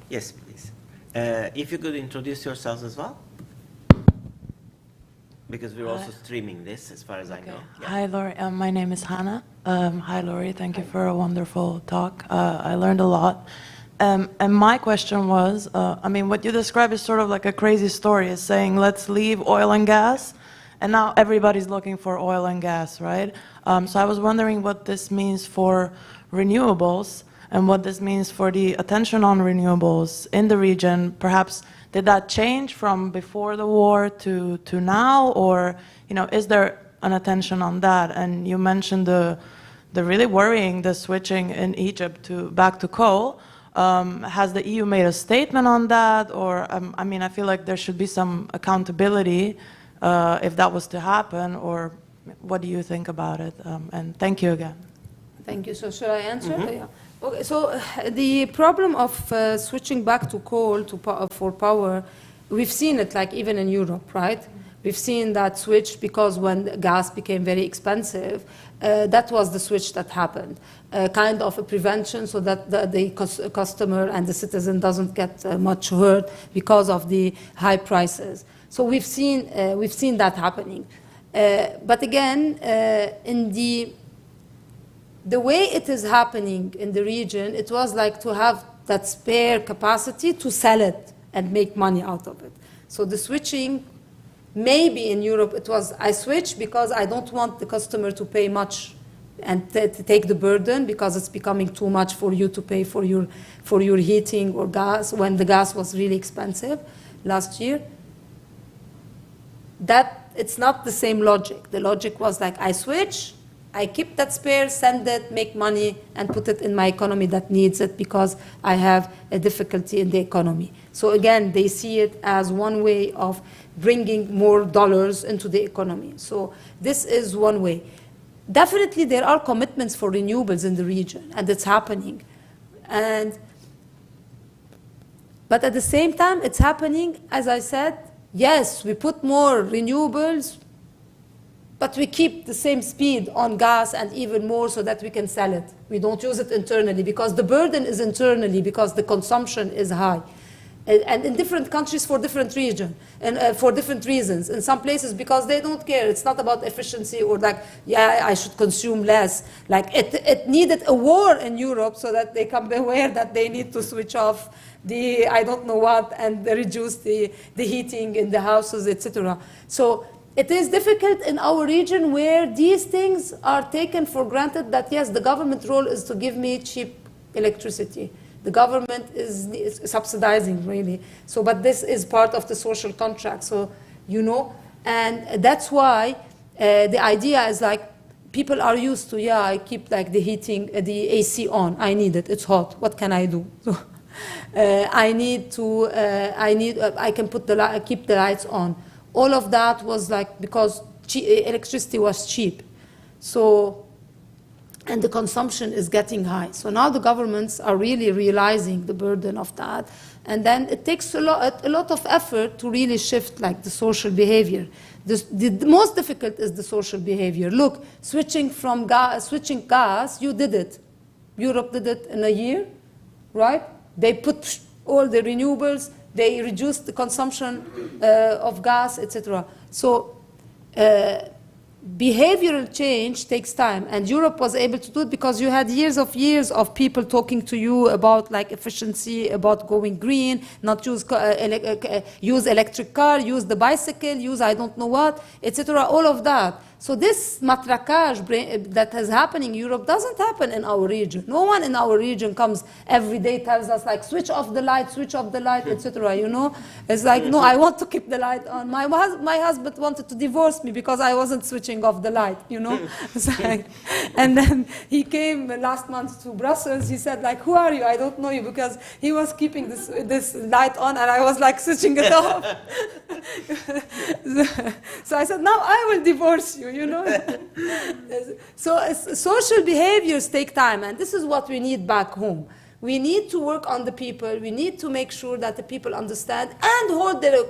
yes, please. If you could introduce yourselves as well. Because we're also streaming this, as far as I know. Yeah. Hi, Laury. My name is Hannah. Hi, Laury. Thank you for a wonderful talk. I learned a lot. And my question was, I mean, what you describe is sort of like a crazy story. It's saying, let's leave oil and gas, and now everybody's looking for oil and gas, right? So I was wondering what this means for renewables, and what this means for the attention on renewables in the region. Perhaps did that change from before the war to now, or is there an attention on that? And you mentioned the really worrying the switching in Egypt back to coal. Has the EU made a statement on that, or I mean, I feel like there should be some accountability if that was to happen, or what do you think about it? And thank you again. Thank you. So should I answer? Mm-hmm. Yeah. Okay, so the problem of switching back to coal for power, we've seen it like even in Europe, right? We've seen that switch because when gas became very expensive, that was the switch that happened. Kind of a prevention so that the customer and the citizen doesn't get much hurt because of the high prices. So we've seen that happening. But again, in the way it is happening in the region, it was like to have that spare capacity to sell it and make money out of it. So the switching, maybe in Europe it was, I switch because I don't want the customer to pay much and to take the burden because it's becoming too much for you to pay for your heating or gas when the gas was really expensive last year. That it's not the same logic. The logic was like I switch, I keep that spare, send it, make money, and put it in my economy that needs it because I have a difficulty in the economy. So again, they see it as one way of bringing more dollars into the economy. So this is one way. Definitely there are commitments for renewables in the region, and it's happening. But at the same time, it's happening, as I said, yes, we put more renewables, but we keep the same speed on gas and even more so that we can sell it. We don't use it internally because the burden is internally because the consumption is high. And in different countries for different regions and for different reasons. In some places because they don't care. It's not about efficiency or like, yeah, I should consume less. Like it needed a war in Europe so that they come aware that they need to switch off the I don't know what and reduce the heating in the houses, etc. So it is difficult in our region where these things are taken for granted that, yes, the government role is to give me cheap electricity. The government is subsidizing, really. So, but this is part of the social contract, so, you know. And that's why the idea is like, people are used to, yeah, I keep like the heating, the AC on. I need it, it's hot. What can I do? So, I can keep the lights on. All of that was like because electricity was cheap. So, and the consumption is getting high. So now the governments are really realizing the burden of that. And then it takes a lot of effort to really shift like the social behavior. The most difficult is the social behavior. Look, switching gas, you did it. Europe did it in a year, right? They put all the renewables, they reduced the consumption of gas, etc. So behavioral change takes time, and Europe was able to do it because you had years of people talking to you about like efficiency, about going green, not use electric car, use the bicycle, use I don't know what, etc. All of that. So this matraquage that is happening in Europe doesn't happen in our region. No one in our region comes every day, tells us like, switch off the light, etc. You know, it's like, no, I want to keep the light on. My husband wanted to divorce me because I wasn't switching off the light, you know. Like, and then he came last month to Brussels. He said like, who are you? I don't know you, because he was keeping this light on and I was like switching it off. So I said, now I will divorce you. You know, so social behaviors take time, and this is what we need back home. We need to work on the people. We need to make sure that the people understand and hold their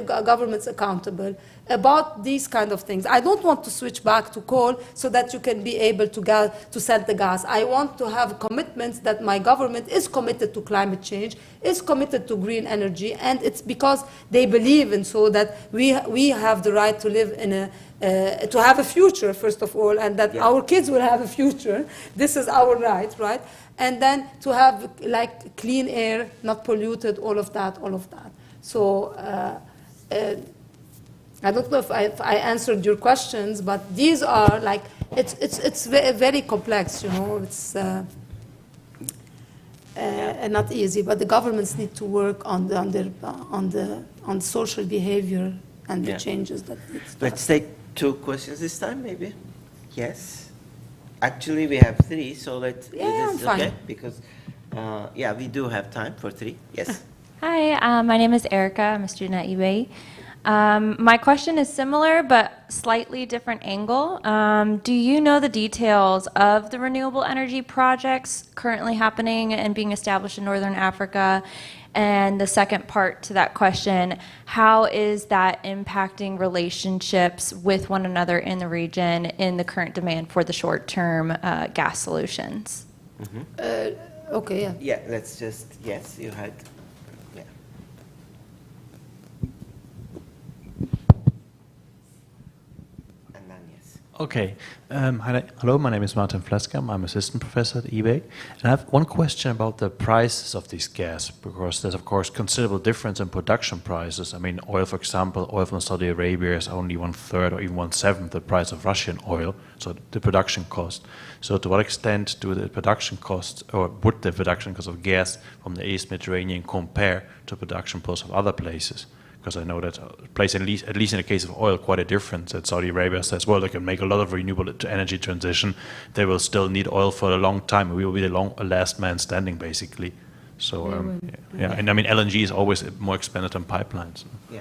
governments accountable about these kind of things. I don't want to switch back to coal so that you can be able to sell the gas. I want to have commitments that my government is committed to climate change, is committed to green energy, and it's because they believe in so that we have the right to live in to have a future, first of all, and that our kids will have a future. This is our right? And then to have like clean air, not polluted, all of that. So I don't know if I answered your questions, but these are like, it's very complex, you know. It's not easy, but the governments need to work on the social behavior and the changes that need to happen. Let's take 2 questions this time, maybe. Yes. Actually, we have 3, so let's. I'm fine. Okay? Because, we do have time for 3. Yes. Hi, my name is Erica. I'm a student at UA. My question is similar, but slightly different angle. Do you know the details of the renewable energy projects currently happening and being established in Northern Africa? And the second part to that question, how is that impacting relationships with one another in the region in the current demand for the short-term gas solutions? Okay, yeah. Yeah, let's just, yes, you had, yeah. And then yes. Okay. Hello, my name is Martin Fleskam. I'm assistant professor at eBay. And I have one question about the prices of these gas, because there's, of course, considerable difference in production prices. I mean, oil, for example, oil from Saudi Arabia is only 1/3 or even 1/7 the price of Russian oil, so the production cost. So to what extent do the production costs, or would the production cost of gas from the East Mediterranean compare to production costs of other places? Because I know that plays, at least in the case of oil, quite a difference. That Saudi Arabia says, well, they can make a lot of renewable energy transition. They will still need oil for a long time. We will be the last man standing, basically. So, yeah. And I mean, LNG is always more expensive than pipelines. Yeah.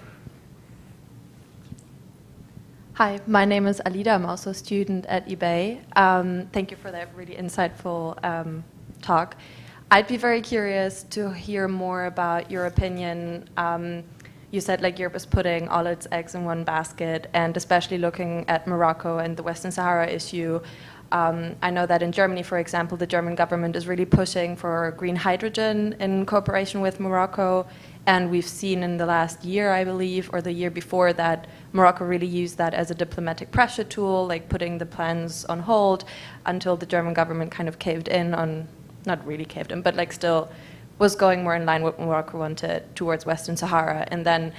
Hi, my name is Alida. I'm also a student at eBay. Thank you for that really insightful talk. I'd be very curious to hear more about your opinion. You said like Europe is putting all its eggs in one basket, and especially looking at Morocco and the Western Sahara issue. I know that in Germany, for example, the German government is really pushing for green hydrogen in cooperation with Morocco. And we've seen in the last year, I believe, or the year before, that Morocco really used that as a diplomatic pressure tool, like putting the plans on hold until the German government kind of caved in on, not really caved in, but like still was going more in line with what Morocco wanted towards Western Sahara. And then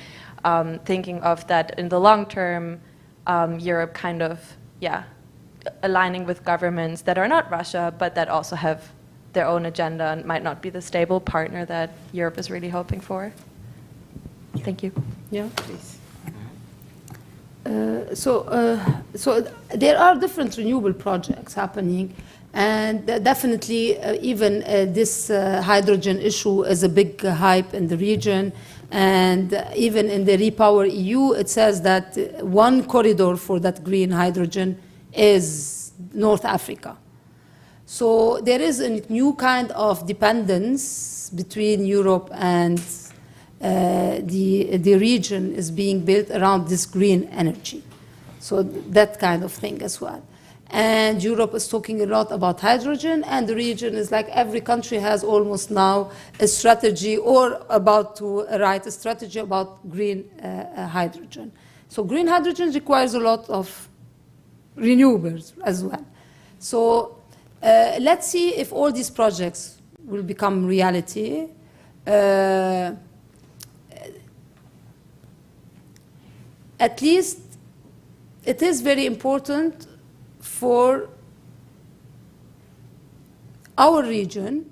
thinking of that in the long term, Europe kind of, aligning with governments that are not Russia, but that also have their own agenda and might not be the stable partner that Europe is really hoping for. Thank you. Yeah. Please. So there are different renewable projects happening, and definitely even this hydrogen issue is a big hype in the region. And even in the Repower EU, it says that one corridor for that green hydrogen is North Africa. So there is a new kind of dependence between Europe and the region is being built around this green energy. So that kind of thing as well. And Europe is talking a lot about hydrogen, and the region is like every country has almost now a strategy or about to write a strategy about green hydrogen. So green hydrogen requires a lot of renewables as well. So let's see if all these projects will become reality. At least it is very important for our region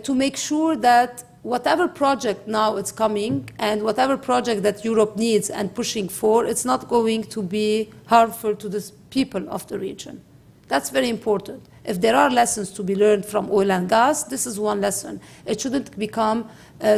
to make sure that whatever project now it's coming and whatever project that Europe needs and pushing for, it's not going to be harmful to the people of the region. That's very important. If there are lessons to be learned from oil and gas, this is one lesson. It shouldn't become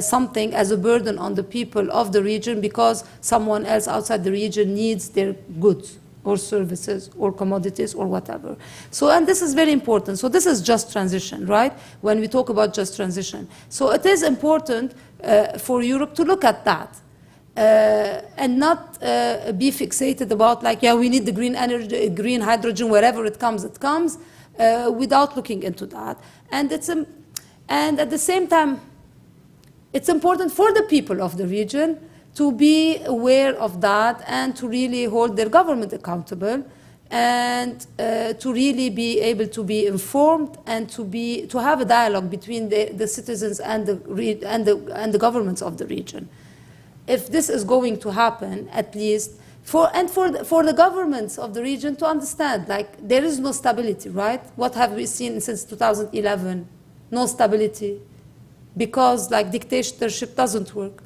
something as a burden on the people of the region because someone else outside the region needs their goods or services or commodities or whatever. So, and this is very important. So this is just transition, right? When we talk about just transition. So it is important for Europe to look at that. And not be fixated about like, yeah, we need the green energy, green hydrogen, wherever it comes, without looking into that. And and at the same time, it's important for the people of the region to be aware of that and to really hold their government accountable and to really be able to be informed and to have a dialogue between the citizens and the governments of the region. If this is going to happen, at least for the governments of the region to understand, like there is no stability, right? What have we seen since 2011? No stability, because like dictatorship doesn't work.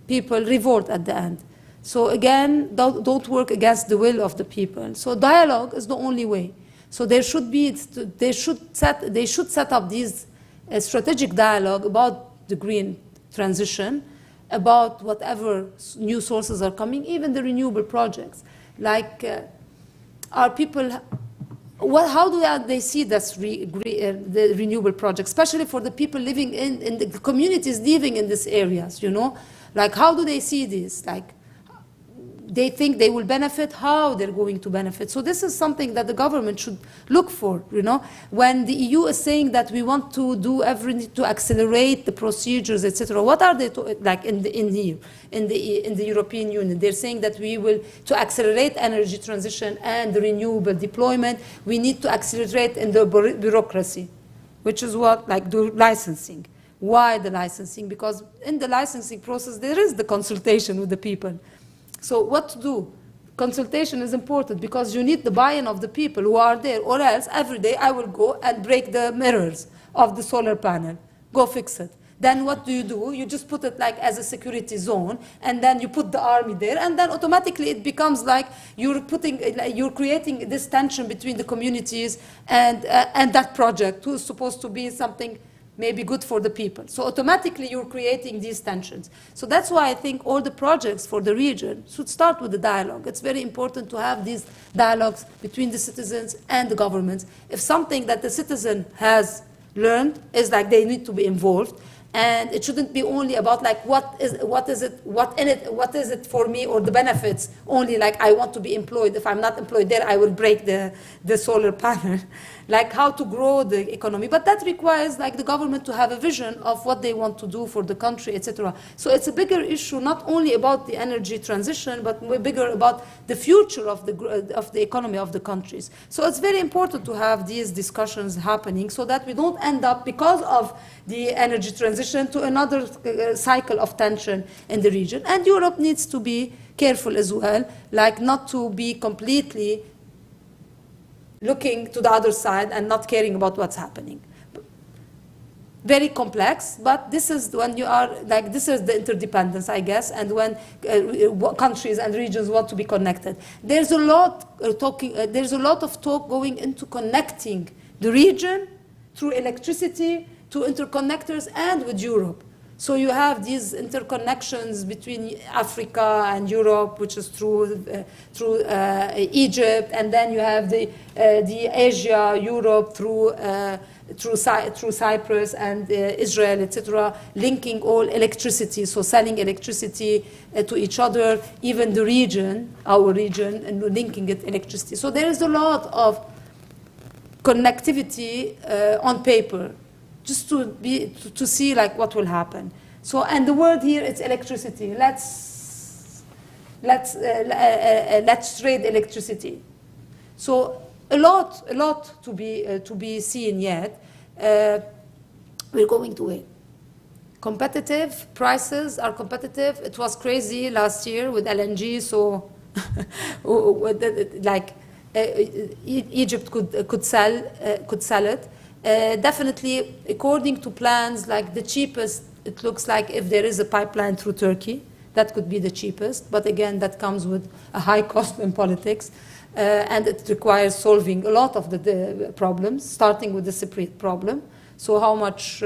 People revolt at the end. So again, don't work against the will of the people. So dialogue is the only way. So they should set up these strategic dialogue about the green transition, about whatever new sources are coming, even the renewable projects. Like our people How do they see this the renewable project, especially for the people living in the communities living in these areas, you know? Like, how do they see this? Like, they think they will benefit, how they're going to benefit. So this is something that the government should look for, you know? When the EU is saying that we want to do everything to accelerate the procedures, etc., what are they like in the European Union? They're saying that we will, to accelerate energy transition and the renewable deployment, we need to accelerate in the bureaucracy, which is what, like, the licensing. Why the licensing? Because in the licensing process, there is the consultation with the people. So what to do? Consultation is important because you need the buy-in of the people who are there, or else every day I will go and break the mirrors of the solar panel. Go fix it. Then what do? You just put it like as a security zone, and then you put the army there, and then automatically it becomes like you're creating this tension between the communities and that project, who's supposed to be something maybe good for the people. So automatically you're creating these tensions. So that's why I think all the projects for the region should start with the dialogue. It's very important to have these dialogues between the citizens and the governments. If something that the citizen has learned is like they need to be involved, and it shouldn't be only about like what is it for me, or the benefits only, like I want to be employed. If I'm not employed there, I will break the solar panel. Like how to grow the economy. But that requires like the government to have a vision of what they want to do for the country, etc. So it's a bigger issue, not only about the energy transition, but bigger about the future of the economy of the countries. So it's very important to have these discussions happening so that we don't end up, because of the energy transition, to another cycle of tension in the region. And Europe needs to be careful as well, like not to be completely looking to the other side and not caring about what's happening. Very complex, but this is when you are, like, this is the interdependence, I guess, and when countries and regions want to be connected. There's a lot of talk going into connecting the region through electricity, to interconnectors, and with Europe. So you have these interconnections between Africa and Europe, which is through Egypt, and then you have the Asia, Europe through Cyprus and Israel, etc., linking all electricity, so selling electricity to each other, even the region, our region, and linking it electricity. So there is a lot of connectivity on paper, just to see like what will happen. So, and the word here is electricity. Let's trade electricity. So a lot to be seen yet. We're going to wait. Competitive prices are competitive. It was crazy last year with LNG. So, like Egypt could sell it. Definitely, according to plans, like the cheapest, it looks like if there is a pipeline through Turkey, that could be the cheapest. But again, that comes with a high cost in politics. And it requires solving a lot of the problems, starting with the Cypriot problem. So how much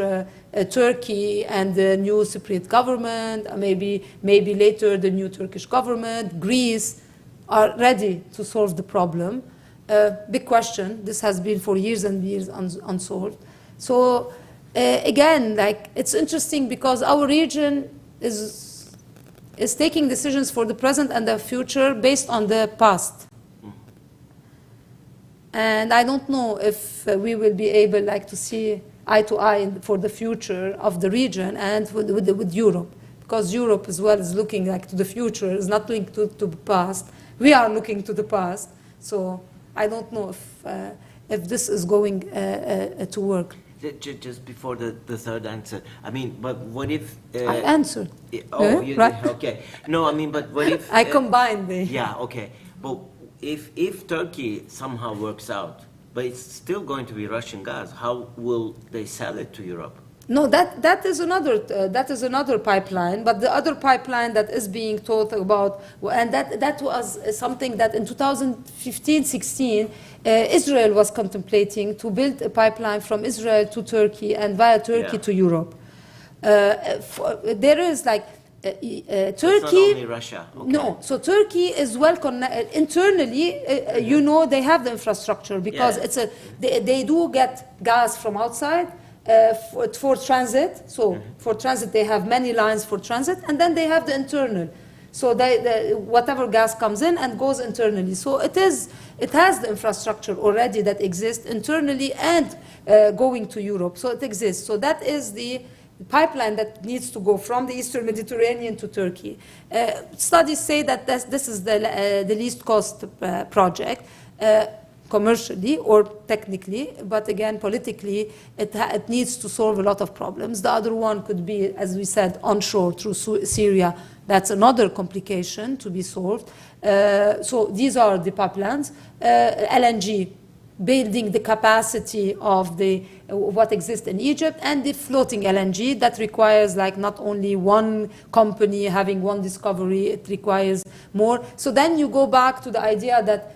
Turkey and the new Cypriot government, maybe later the new Turkish government, Greece, are ready to solve the problem. Big question. This has been for years and years unsolved. So again, like, it's interesting because our region is taking decisions for the present and the future based on the past. And I don't know if we will be able, like, to see eye to eye for the future of the region and with Europe, because Europe as well is looking like to the future, is not looking to the past. We are looking to the past. So I don't know if this is going to work. Just before the third answer, I mean, but what if... I answered. Oh, you right? did? Okay. No, I mean, but what if... I combined the... Yeah, okay. But if Turkey somehow works out, but it's still going to be Russian gas, how will they sell it to Europe? No, that is another pipeline. But the other pipeline that is being talked about, and that was something that in 2015-16, Israel was contemplating to build a pipeline from Israel to Turkey and via Turkey to Europe. There is like It's Turkey. not only Russia. Okay. No, so Turkey is well connected internally. You know, they have the infrastructure because Yeah. they do get gas from outside for transit. So for transit, they have many lines for transit, and then they have the internal. So whatever gas comes in and goes internally. So it has the infrastructure already that exists internally and going to Europe. So it exists. So that is the pipeline that needs to go from the Eastern Mediterranean to Turkey. Studies say that this is the least cost project commercially or technically, but again, politically, it needs to solve a lot of problems. The other one could be, as we said, onshore through Syria. That's another complication to be solved. So these are the pipelines. LNG, building the capacity of what exists in Egypt, and the floating LNG that requires like not only one company having one discovery, it requires more. So then you go back to the idea that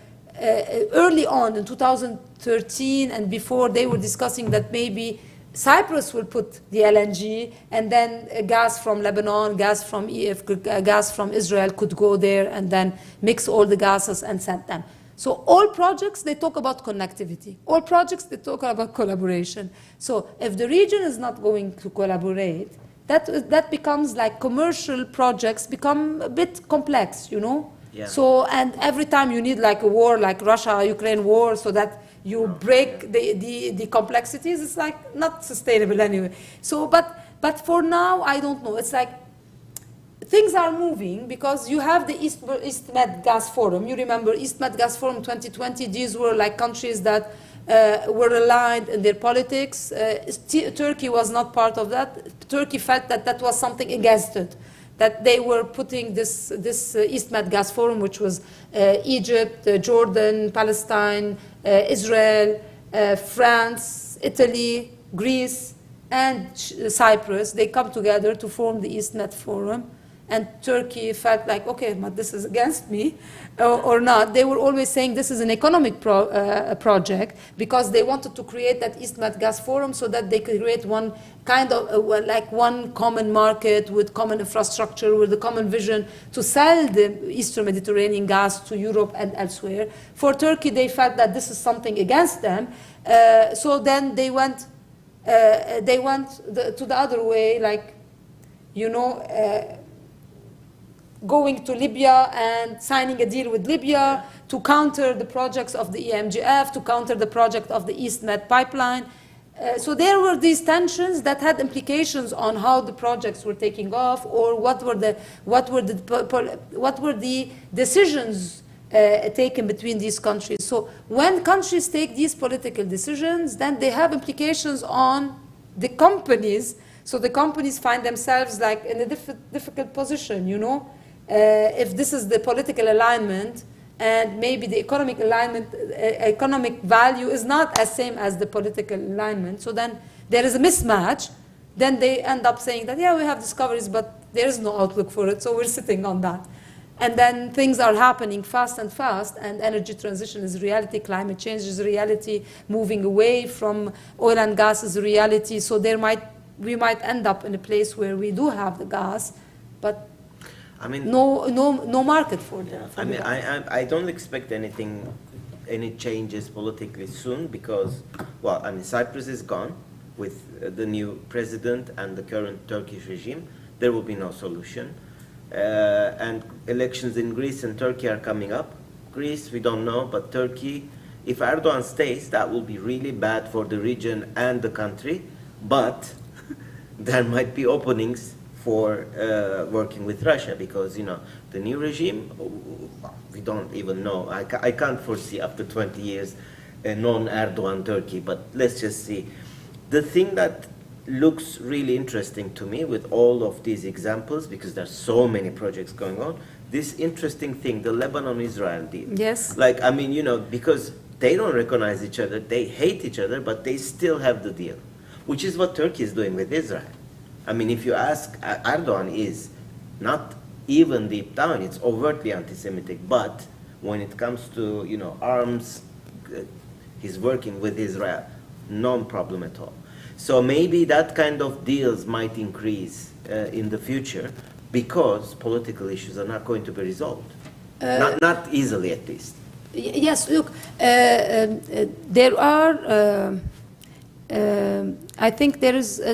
early on in 2013 and before, they were discussing that maybe Cyprus will put the LNG, and then gas from Lebanon, gas from Israel could go there and then mix all the gases and send them. So all projects, they talk about connectivity. All projects, they talk about collaboration. So if the region is not going to collaborate, that becomes like commercial projects become a bit complex, you know? Yeah. So, and every time you need like a war, like Russia-Ukraine war, so that you break the complexities, it's like not sustainable anyway. So, but for now, I don't know. It's like things are moving because you have the East Med Gas Forum. You remember East Med Gas Forum 2020, these were like countries that were aligned in their politics. Turkey was not part of that. Turkey felt that that was something against it, that they were putting this East Med Gas Forum, which was Egypt, Jordan, Palestine, Israel, France, Italy, Greece, and Cyprus. They come together to form the East Med Forum. And Turkey felt like, okay, but this is against me or not. They were always saying this is an economic project because they wanted to create that East Med Gas Forum so that they could create one kind of like one common market with common infrastructure, with a common vision to sell the Eastern Mediterranean gas to Europe and elsewhere. For Turkey, they felt that this is something against them. So then they went to the other way, like, you know, going to Libya and signing a deal with Libya to counter the projects of the EMGF, to counter the project of the East Med pipeline. So there were these tensions that had implications on how the projects were taking off, or what were the decisions taken between these countries. So when countries take these political decisions, then they have implications on the companies. So the companies find themselves like in a difficult position, you know. If this is the political alignment, and maybe the economic alignment, economic value is not as same as the political alignment, so then there is a mismatch, then they end up saying that, yeah, we have discoveries, but there is no outlook for it, so we're sitting on that. And then things are happening fast, and energy transition is reality, climate change is reality, moving away from oil and gas is reality, so we might end up in a place where we do have the gas, but I mean, no market for them. I mean, I don't expect any changes politically soon because, well, I mean, Cyprus is gone with the new president and the current Turkish regime. There will be no solution. And elections in Greece and Turkey are coming up. Greece, we don't know, but Turkey, if Erdogan stays, that will be really bad for the region and the country. But there might be openings for working with Russia because, you know, the new regime, we don't even know. I can't foresee after 20 years a non-Erdogan Turkey, but let's just see. The thing that looks really interesting to me with all of these examples, because there's so many projects going on, this interesting thing, the Lebanon-Israel deal. Yes. Like, I mean, you know, because they don't recognize each other, they hate each other, but they still have the deal, which is what Turkey is doing with Israel. I mean, if you ask, Erdogan is not even deep down, it's overtly anti-Semitic, but when it comes to, you know, arms, he's working with Israel, no problem at all. So maybe that kind of deals might increase in the future, because political issues are not going to be resolved. Not easily, at least. Yes, look, there are, I think there is a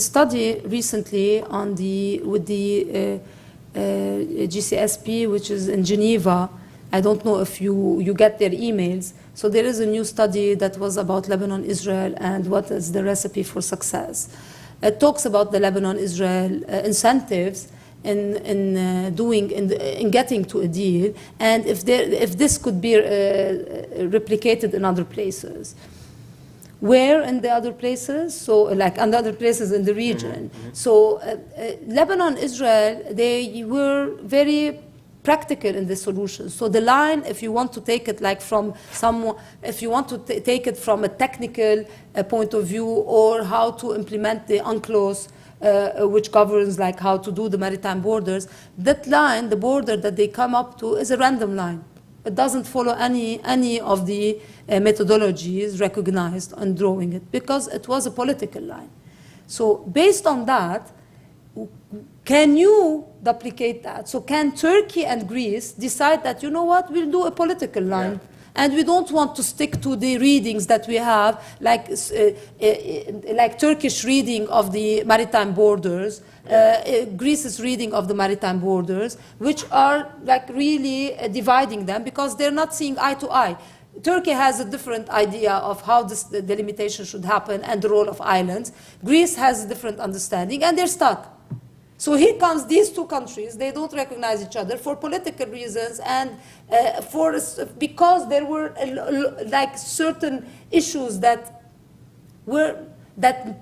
study recently on with the GCSP, which is in Geneva. I don't know if you get their emails. So there is a new study that was about Lebanon, Israel, and what is the recipe for success. It talks about the Lebanon-Israel incentives in getting to a deal, and if this could be replicated in other places. Where in the other places? So like in other places in the region. Mm-hmm. So Lebanon, Israel, they were very practical in the solution. So the line, if you want to take it like from if you want to take it from a technical point of view, or how to implement the UNCLOS, which governs like how to do the maritime borders, that line, the border that they come up to, is a random line. It doesn't follow any of the methodologies recognized on drawing it, because it was a political line. So based on that, can you duplicate that? So can Turkey and Greece decide that, you know what, we'll do a political line? Yeah. And we don't want to stick to the readings that we have, like Turkish reading of the maritime borders, Greece's reading of the maritime borders, which are like really dividing them, because they're not seeing eye to eye. Turkey has a different idea of how this delimitation should happen and the role of islands. Greece has a different understanding, and they're stuck. So here comes these two countries. They don't recognize each other for political reasons, and because there were like certain issues that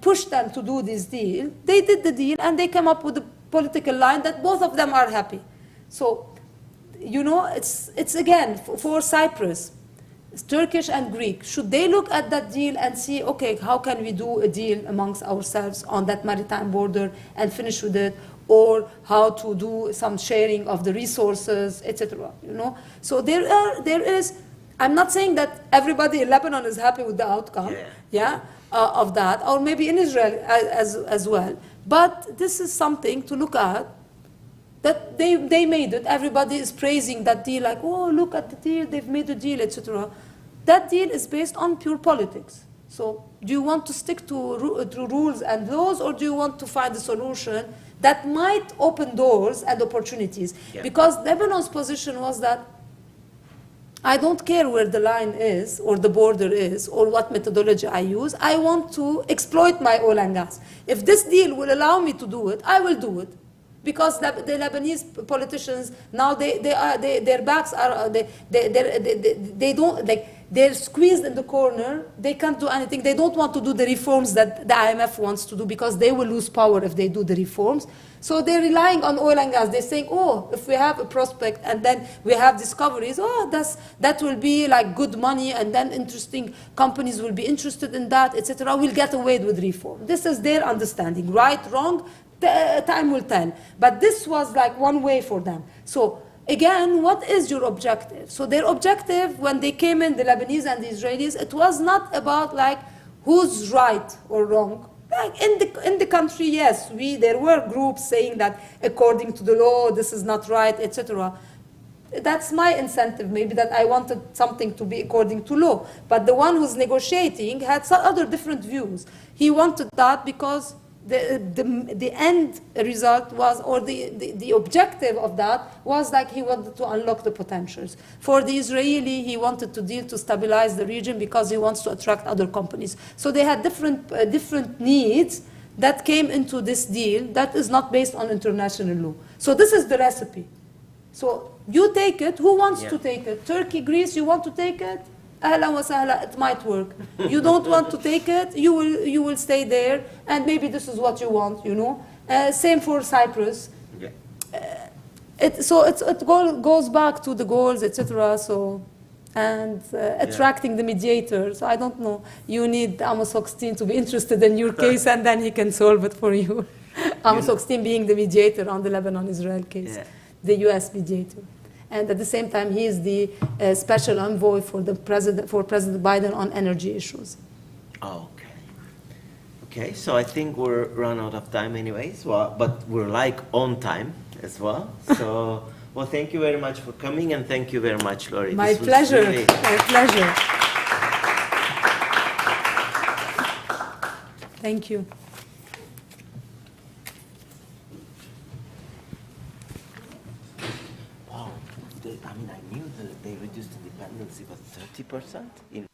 pushed them to do this deal. They did the deal, and they came up with a political line that both of them are happy. So, you know, it's again for Cyprus, Turkish and Greek. Should they look at that deal and see, okay, how can we do a deal amongst ourselves on that maritime border and finish with it, or how to do some sharing of the resources, etc. You know, so there is. I'm not saying that everybody in Lebanon is happy with the outcome, of that, or maybe in Israel as well. But this is something to look at. That they made it. Everybody is praising that deal, like, oh, look at the deal, they've made a deal, etc. That deal is based on pure politics. So do you want to stick to rules and laws, or do you want to find a solution that might open doors and opportunities? Yeah. Because Lebanon's position was that I don't care where the line is, or the border is, or what methodology I use. I want to exploit my oil and gas. If this deal will allow me to do it, I will do it. Because the Lebanese politicians now their backs are they don't, like, they're squeezed in the corner. They can't do anything. They don't want to do the reforms that the IMF wants to do, because they will lose power if they do the reforms. So they're relying on oil and gas. They're saying, oh, if we have a prospect and then we have discoveries, oh, that will be like good money, and then interesting companies will be interested in that, etc. We'll get away with reform. This is their understanding. Right, wrong, time will tell. But this was like one way for them. So again, what is your objective? So their objective, when they came in, the Lebanese and the Israelis, it was not about like who's right or wrong. Like in the country, yes, there were groups saying that according to the law, this is not right, etc. That's my incentive, maybe, that I wanted something to be according to law. But the one who's negotiating had some other different views. He wanted that because the end result was, or the objective of that was, like, he wanted to unlock the potentials. For the Israeli, he wanted to deal to stabilize the region because he wants to attract other companies. So they had different needs that came into this deal that is not based on international law. So this is the recipe. So you take it. Who wants to take it? Turkey, Greece, you want to take it? Ahlan wa sahla, it might work. You don't want to take it, you will stay there, and maybe this is what you want, you know. Same for Cyprus. It goes back to the goals, etc. So, and attracting the mediator. So I don't know. You need Amos Hochstein to be interested in your case, and then he can solve it for you. Amos Hochstein being the mediator on the Lebanon-Israel case, the U.S. mediator. And at the same time, he is the special envoy for President Biden on energy issues. Oh, Okay, so I think we're run out of time anyways, well, but we're like on time as well. So, well, thank you very much for coming, and thank you very much, Laury. My This was pleasure. really- My pleasure. Thank you. Wow, I mean, I knew that they reduced the dependency, but 30% in